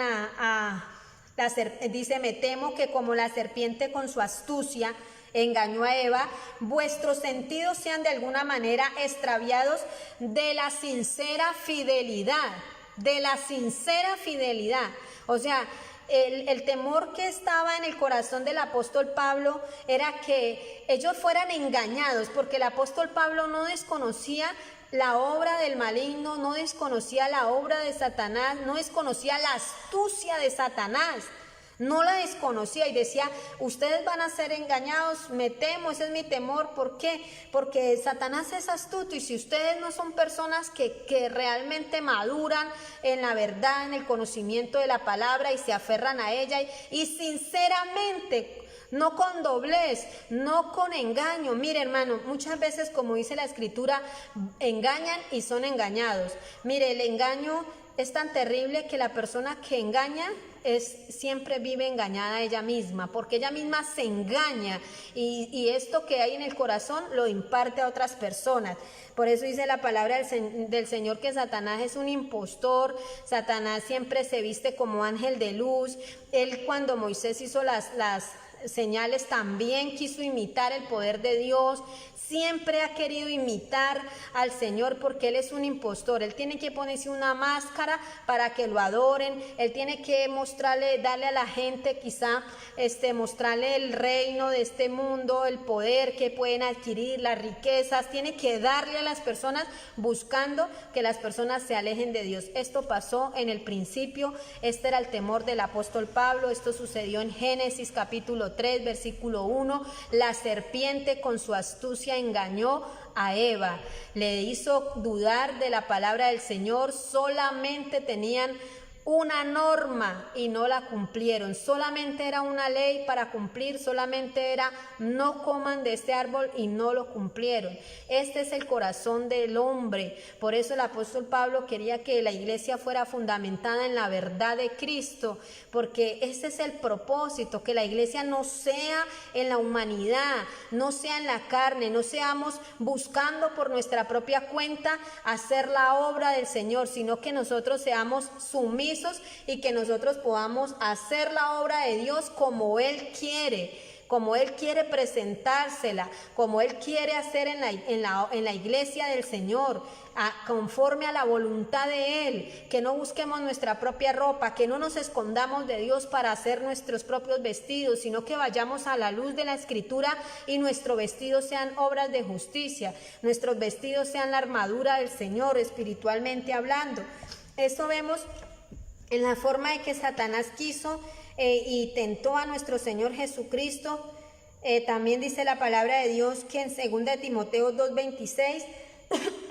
dice, me temo que como la serpiente con su astucia engañó a Eva, vuestros sentidos sean de alguna manera extraviados de la sincera fidelidad. De la sincera fidelidad. O sea, el temor que estaba en el corazón del apóstol Pablo era que ellos fueran engañados, porque el apóstol Pablo no desconocía la obra del maligno, no desconocía la obra de Satanás, no desconocía la astucia de Satanás. No la desconocía y decía, ustedes van a ser engañados, me temo, ese es mi temor. ¿Por qué? Porque Satanás es astuto y si ustedes no son personas que realmente maduran en la verdad, en el conocimiento de la palabra y se aferran a ella y sinceramente, no con doblez, no con engaño. Mire, hermano, muchas veces, como dice la Escritura, engañan y son engañados. Mire, el engaño es tan terrible que la persona que engaña siempre vive engañada ella misma, porque ella misma se engaña y esto que hay en el corazón lo imparte a otras personas. Por eso dice la palabra del Señor que Satanás es un impostor. Satanás siempre se viste como ángel de luz. Él, cuando Moisés hizo las señales, también quiso imitar el poder de Dios. Siempre ha querido imitar al Señor porque Él es un impostor. Él tiene que ponerse una máscara para que lo adoren. Él tiene que darle a la gente quizá, mostrarle el reino de este mundo, el poder que pueden adquirir, las riquezas. Tiene que darle a las personas buscando que las personas se alejen de Dios. Esto pasó en el principio. Este era el temor del apóstol Pablo. Esto sucedió en Génesis capítulo 3, versículo 1. La serpiente con su astucia engañó a Eva, le hizo dudar de la palabra del Señor. Solamente tenían una norma y no la cumplieron. Solamente era una ley para cumplir, solamente era no coman de este árbol y no lo cumplieron. Este es el corazón del hombre. Por eso el apóstol Pablo quería que la iglesia fuera fundamentada en la verdad de Cristo, porque ese es el propósito, que la iglesia no sea en la humanidad, no sea en la carne, no seamos buscando por nuestra propia cuenta hacer la obra del Señor, sino que nosotros seamos sumisos y que nosotros podamos hacer la obra de Dios como Él quiere presentársela, como Él quiere hacer en la iglesia del Señor, conforme a la voluntad de Él. Que no busquemos nuestra propia ropa, que no nos escondamos de Dios para hacer nuestros propios vestidos, sino que vayamos a la luz de la Escritura y nuestros vestidos sean obras de justicia, nuestros vestidos sean la armadura del Señor, espiritualmente hablando. Eso vemos en la forma de que Satanás quiso y tentó a nuestro Señor Jesucristo También dice la palabra de Dios que en 2 de Timoteo 2:26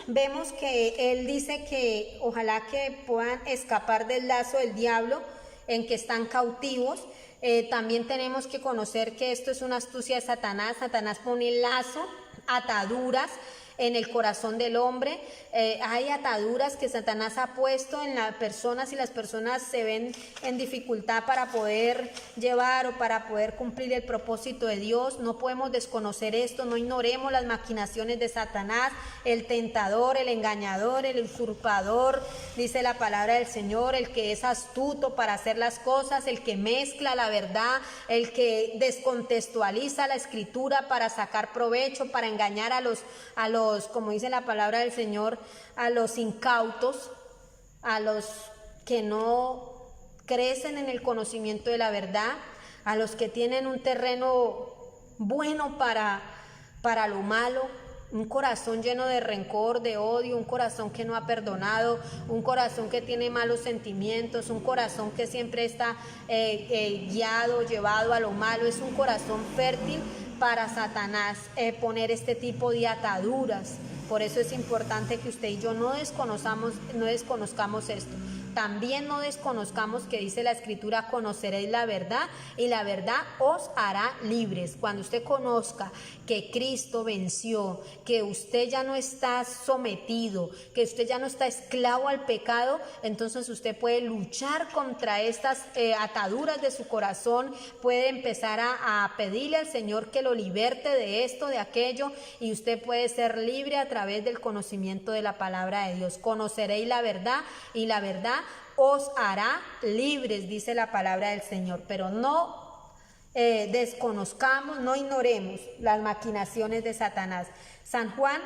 vemos que él dice que ojalá que puedan escapar del lazo del diablo en que están cautivos. También tenemos que conocer que esto es una astucia de Satanás. Satanás pone lazo, ataduras en el corazón del hombre. Hay ataduras que Satanás ha puesto en las personas y las personas se ven en dificultad para poder llevar o para poder cumplir el propósito de Dios. No podemos desconocer esto, no ignoremos las maquinaciones de Satanás, el tentador, el engañador, el usurpador, dice la palabra del Señor, el que es astuto para hacer las cosas, el que mezcla la verdad, el que descontextualiza la escritura para sacar provecho, para engañar a los, como dice la palabra del Señor, a los incautos, a los que no crecen en el conocimiento de la verdad, a los que tienen un terreno bueno para lo malo, un corazón lleno de rencor, de odio, un corazón que no ha perdonado, un corazón que tiene malos sentimientos, un corazón que siempre está guiado, llevado a lo malo. Es un corazón fértil para Satanás poner este tipo de ataduras. Por eso es importante que usted y yo no desconozcamos esto. También no desconozcamos que dice la escritura: conoceréis la verdad y la verdad os hará libres. Cuando usted conozca que Cristo venció, que usted ya no está sometido, que usted ya no está esclavo al pecado, entonces usted puede luchar contra estas ataduras de su corazón, puede empezar a pedirle al Señor que lo liberte de esto, de aquello, y usted puede ser libre a través del conocimiento de la palabra de Dios. Conoceréis la verdad y la verdad os hará libres, dice la palabra del Señor. Pero no desconozcamos, no ignoremos las maquinaciones de Satanás. San Juan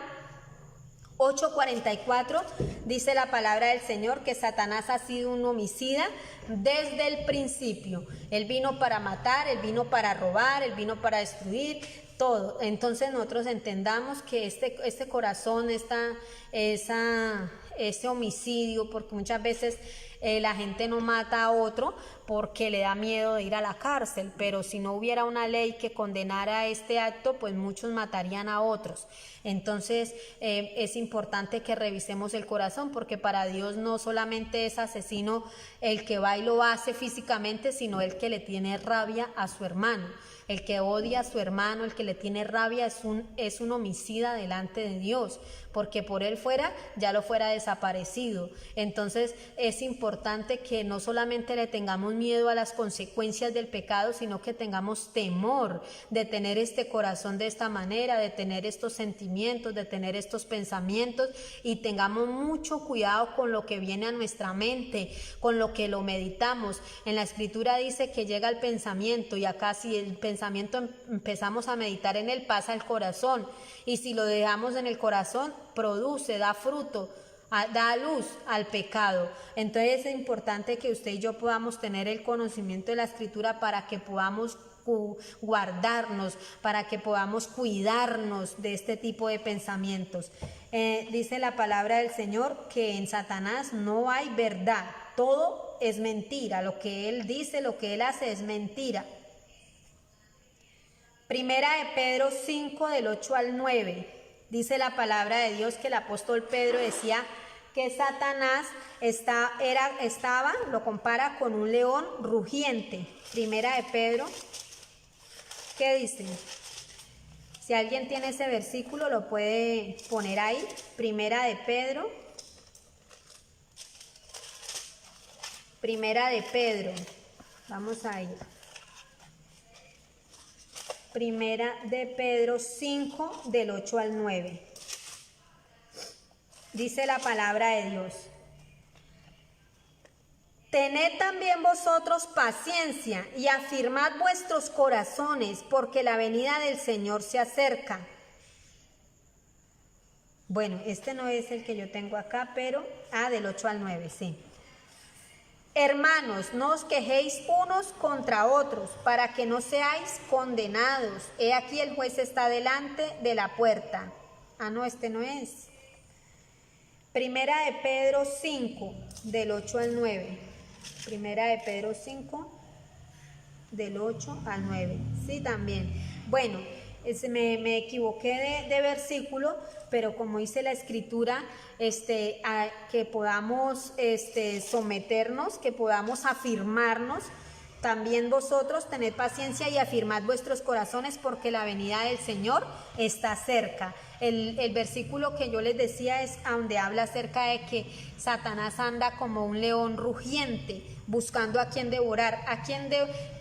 8:44 dice la palabra del Señor que Satanás ha sido un homicida desde el principio. Él vino para matar, él vino para robar, él vino para destruir todo. Entonces nosotros entendamos que este corazón, ese homicidio, porque muchas veces la gente no mata a otro porque le da miedo de ir a la cárcel, pero si no hubiera una ley que condenara este acto, pues muchos matarían a otros. Entonces es importante que revisemos el corazón, porque para Dios no solamente es asesino el que va y lo hace físicamente, sino el que le tiene rabia a su hermano. El que odia a su hermano, el que le tiene rabia, es un homicida delante de Dios, porque por él ya lo fuera desaparecido. Entonces es importante que no solamente le tengamos miedo a las consecuencias del pecado, sino que tengamos temor de tener este corazón de esta manera, de tener estos sentimientos, de tener estos pensamientos, y tengamos mucho cuidado con lo que viene a nuestra mente, con lo que lo meditamos. En la escritura dice que llega el pensamiento, y acá si el pensamiento empezamos a meditar en él, pasa al corazón, y si lo dejamos en el corazón, produce, da fruto, da luz al pecado. Entonces es importante que usted y yo podamos tener el conocimiento de la escritura para que podamos guardarnos, para que podamos cuidarnos de este tipo de pensamientos. Dice la palabra del Señor que en Satanás no hay verdad, todo es mentira, lo que él dice, lo que él hace es mentira. Primera de Pedro 5 del 8 al 9, dice la palabra de Dios que el apóstol Pedro decía que Satanás lo compara con un león rugiente. Primera de Pedro, ¿qué dice? Si alguien tiene ese versículo lo puede poner ahí. Primera de Pedro, vamos a ir. Primera de Pedro 5 del 8 al 9. Dice la palabra de Dios: tened también vosotros paciencia y afirmad vuestros corazones, porque la venida del Señor se acerca. Bueno, este no es el que yo tengo acá, pero del 8 al 9, sí. Hermanos, no os quejéis unos contra otros, para que no seáis condenados. He aquí el juez está delante de la puerta. No, este no es. Primera de Pedro 5, del 8 al 9. Primera de Pedro 5, del 8 al 9. Sí, también. Bueno, me equivoqué de versículo, pero como dice la escritura, que podamos someternos, que podamos afirmarnos. También vosotros tened paciencia y afirmad vuestros corazones, porque la venida del Señor está cerca. El versículo que yo les decía es donde habla acerca de que Satanás anda como un león rugiente, buscando a quien devorar.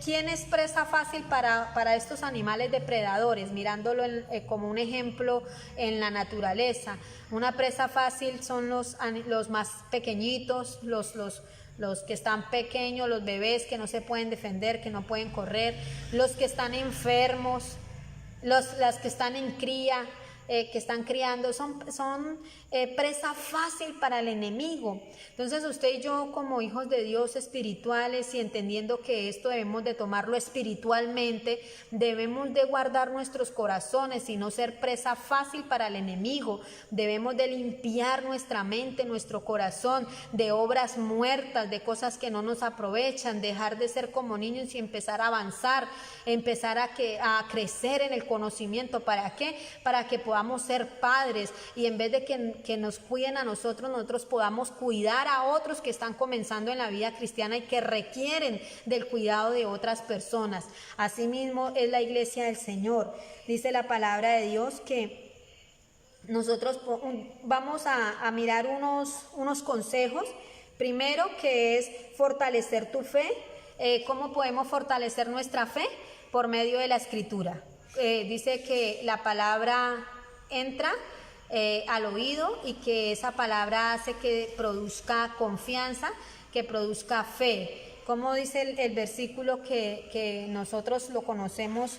¿Quién es presa fácil para estos animales depredadores? Mirándolo como un ejemplo en la naturaleza. Una presa fácil son los más pequeñitos, los que están pequeños, los bebés que no se pueden defender, que no pueden correr, los que están enfermos, las que están en cría, que están criando, son presa fácil para el enemigo. Entonces usted y yo, como hijos de Dios espirituales, y entendiendo que esto debemos de tomarlo espiritualmente, debemos de guardar nuestros corazones y no ser presa fácil para el enemigo. Debemos de limpiar nuestra mente, nuestro corazón de obras muertas, de cosas que no nos aprovechan, dejar de ser como niños y empezar a avanzar, empezar a crecer en el conocimiento. ¿Para qué? Para que podamos ser padres, y en vez de que nos cuiden a nosotros podamos cuidar a otros que están comenzando en la vida cristiana y que requieren del cuidado de otras personas. Asimismo es la iglesia del Señor. Dice la palabra de Dios que nosotros vamos a mirar unos consejos. Primero, que es fortalecer tu fe. ¿Cómo podemos fortalecer nuestra fe? Por medio de la escritura. Dice que la palabra entra al oído, y que esa palabra hace que produzca confianza, que produzca fe. Como dice el versículo que nosotros lo conocemos,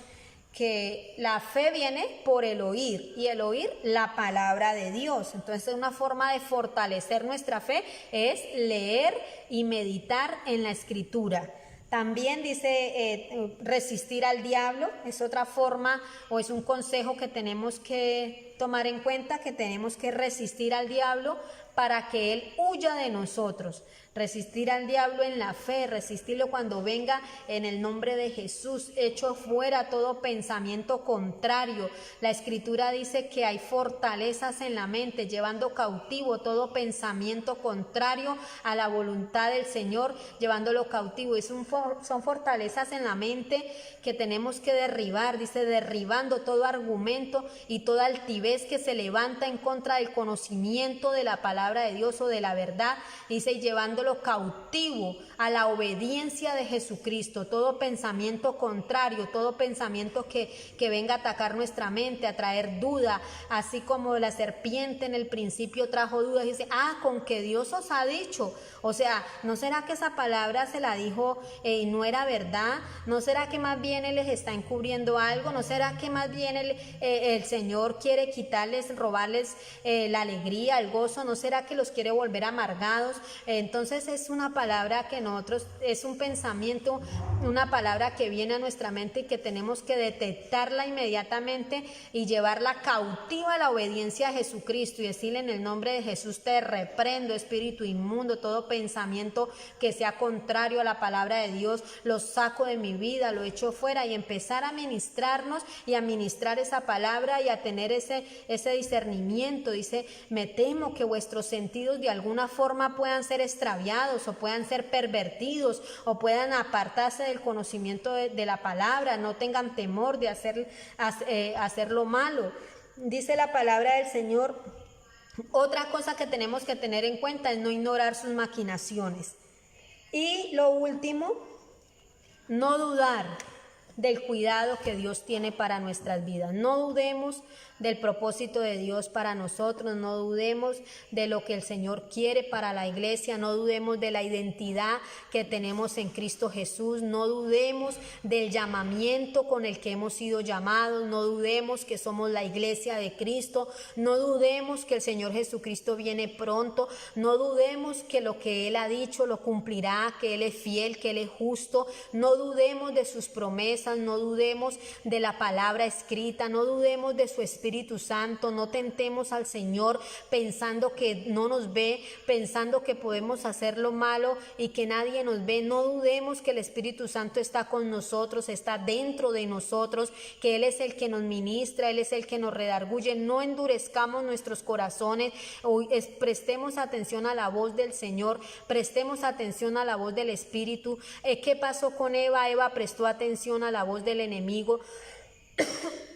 que la fe viene por el oír, y el oír la palabra de Dios. Entonces una forma de fortalecer nuestra fe es leer y meditar en la escritura. También dice resistir al diablo, es otra forma, o es un consejo que tenemos que tomar en cuenta, que tenemos que resistir al diablo para que él huya de nosotros. Resistir al diablo en la fe, resistirlo cuando venga en el nombre de Jesús, echo fuera todo pensamiento contrario. La escritura dice que hay fortalezas en la mente, llevando cautivo todo pensamiento contrario a la voluntad del Señor, llevándolo cautivo. Son fortalezas en la mente que tenemos que derribar, dice, derribando todo argumento y toda altivez que se levanta en contra del conocimiento de la palabra de Dios o de la verdad, dice, y llevándolo cautivo a la obediencia de Jesucristo. Todo pensamiento contrario, todo pensamiento que venga a atacar nuestra mente, a traer duda, así como la serpiente en el principio trajo dudas, dice, con que Dios os ha dicho. O sea, ¿no será que esa palabra se la dijo y no era verdad? ¿No será que más bien Él les está encubriendo algo? ¿No será que más bien el Señor quiere quitarles, robarles la alegría, el gozo? ¿No será que los quiere volver amargados? Entonces es una palabra que nosotros, es un pensamiento, una palabra que viene a nuestra mente y que tenemos que detectarla inmediatamente y llevarla cautiva a la obediencia a Jesucristo y decirle: en el nombre de Jesús te reprendo, espíritu inmundo, todo pensamiento que sea contrario a la palabra de Dios, lo saco de mi vida, lo echo fuera, y empezar a ministrarnos y a ministrar esa palabra y a tener ese discernimiento. Dice: me temo que vuestros sentidos de alguna forma puedan ser extraviados o puedan ser pervertidos o puedan apartarse del conocimiento de la palabra. No tengan temor de hacer lo malo. Dice la palabra del Señor. Otra cosa que tenemos que tener en cuenta es no ignorar sus maquinaciones. Y lo último, no dudar del cuidado que Dios tiene para nuestras vidas. No dudemos del propósito de Dios para nosotros, no dudemos de lo que el Señor quiere para la iglesia, no dudemos de la identidad que tenemos en Cristo Jesús, no dudemos del llamamiento con el que hemos sido llamados, no dudemos que somos la iglesia de Cristo, no dudemos que el Señor Jesucristo viene pronto, no dudemos que lo que Él ha dicho lo cumplirá, que Él es fiel, que Él es justo, no dudemos de sus promesas, no dudemos de la palabra escrita, no dudemos de su Espíritu Espíritu Santo, no tentemos al Señor pensando que no nos ve, pensando que podemos hacer lo malo y que nadie nos ve. No dudemos que el Espíritu Santo está con nosotros, está dentro de nosotros, que Él es el que nos ministra, Él es el que nos redarguye. No endurezcamos nuestros corazones, prestemos atención a la voz del Señor, prestemos atención a la voz del Espíritu. ¿Qué pasó con Eva? Eva prestó atención a la voz del enemigo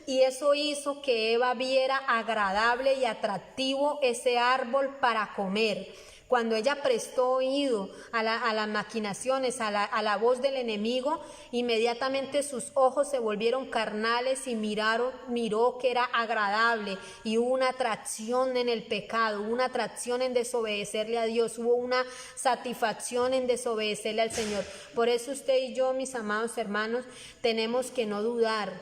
y eso hizo que Eva viera agradable y atractivo ese árbol para comer. Cuando ella prestó oído a las maquinaciones, a la voz del enemigo, inmediatamente sus ojos se volvieron carnales y miró que era agradable, y hubo una atracción en el pecado, hubo una atracción en desobedecerle a Dios, hubo una satisfacción en desobedecerle al Señor. Por eso usted y yo, mis amados hermanos, tenemos que no dudar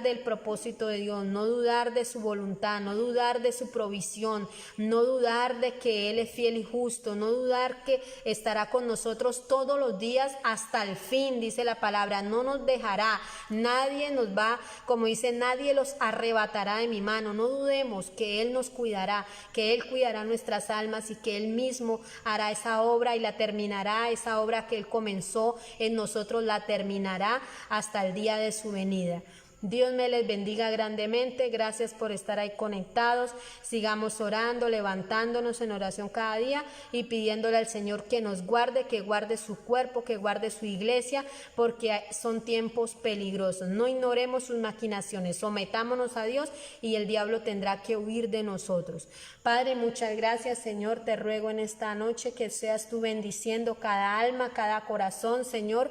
del propósito de Dios, no dudar de su voluntad, no dudar de su provisión, no dudar de que Él es fiel y justo, no dudar que estará con nosotros todos los días hasta el fin, dice la palabra. No nos dejará, nadie nos va, como dice, nadie los arrebatará de mi mano. No dudemos que Él nos cuidará, que Él cuidará nuestras almas y que Él mismo hará esa obra y la terminará, esa obra que Él comenzó en nosotros la terminará hasta el día de su venida. Dios me les bendiga grandemente. Gracias por estar ahí conectados. Sigamos orando, levantándonos en oración cada día y pidiéndole al Señor que nos guarde, que guarde su cuerpo, que guarde su iglesia, porque son tiempos peligrosos. No ignoremos sus maquinaciones, sometámonos a Dios y el diablo tendrá que huir de nosotros. Padre, muchas gracias, Señor. Te ruego en esta noche que seas tú bendiciendo cada alma, cada corazón, Señor.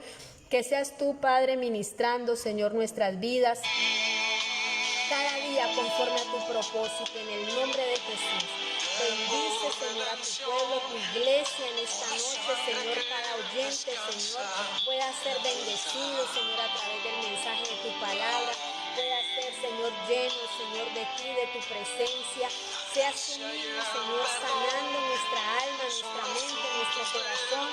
Que seas tú, Padre, ministrando, Señor, nuestras vidas cada día conforme a tu propósito, en el nombre de Jesús. Bendice, Señor, a tu pueblo, tu iglesia en esta noche, Señor. Cada oyente, Señor, pueda ser bendecido, Señor, a través del mensaje de tu palabra. Pueda ser, Señor, lleno, Señor, de ti, de tu presencia. Seas tú mismo, Señor, sanando nuestra alma, nuestra mente, nuestro corazón,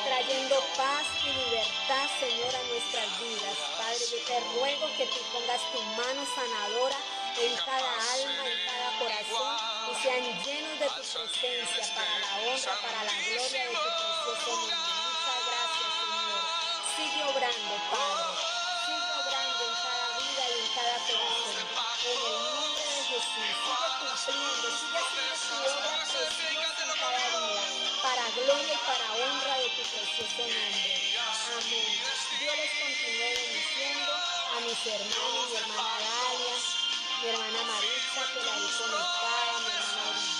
trayendo paz y libertad, Señor, a nuestras vidas. Padre, yo te ruego que tú pongas tu mano sanadora en cada alma, en cada corazón, y sean llenos de tu presencia para la honra, para la gloria de tu precioso nombre. Muchas gracias, Señor. Sigue obrando, Padre. Sigue obrando en cada vida y en cada corazón. En el nombre de Jesús, sigue cumpliendo, sigue haciendo tu obra preciosa en cada día, para gloria y para honra de tu precioso nombre. Amén. Dios les continúe bendiciendo a mis hermanos, mi hermana Dalia, mi hermana Maritza, que la vi conectada, mi hermana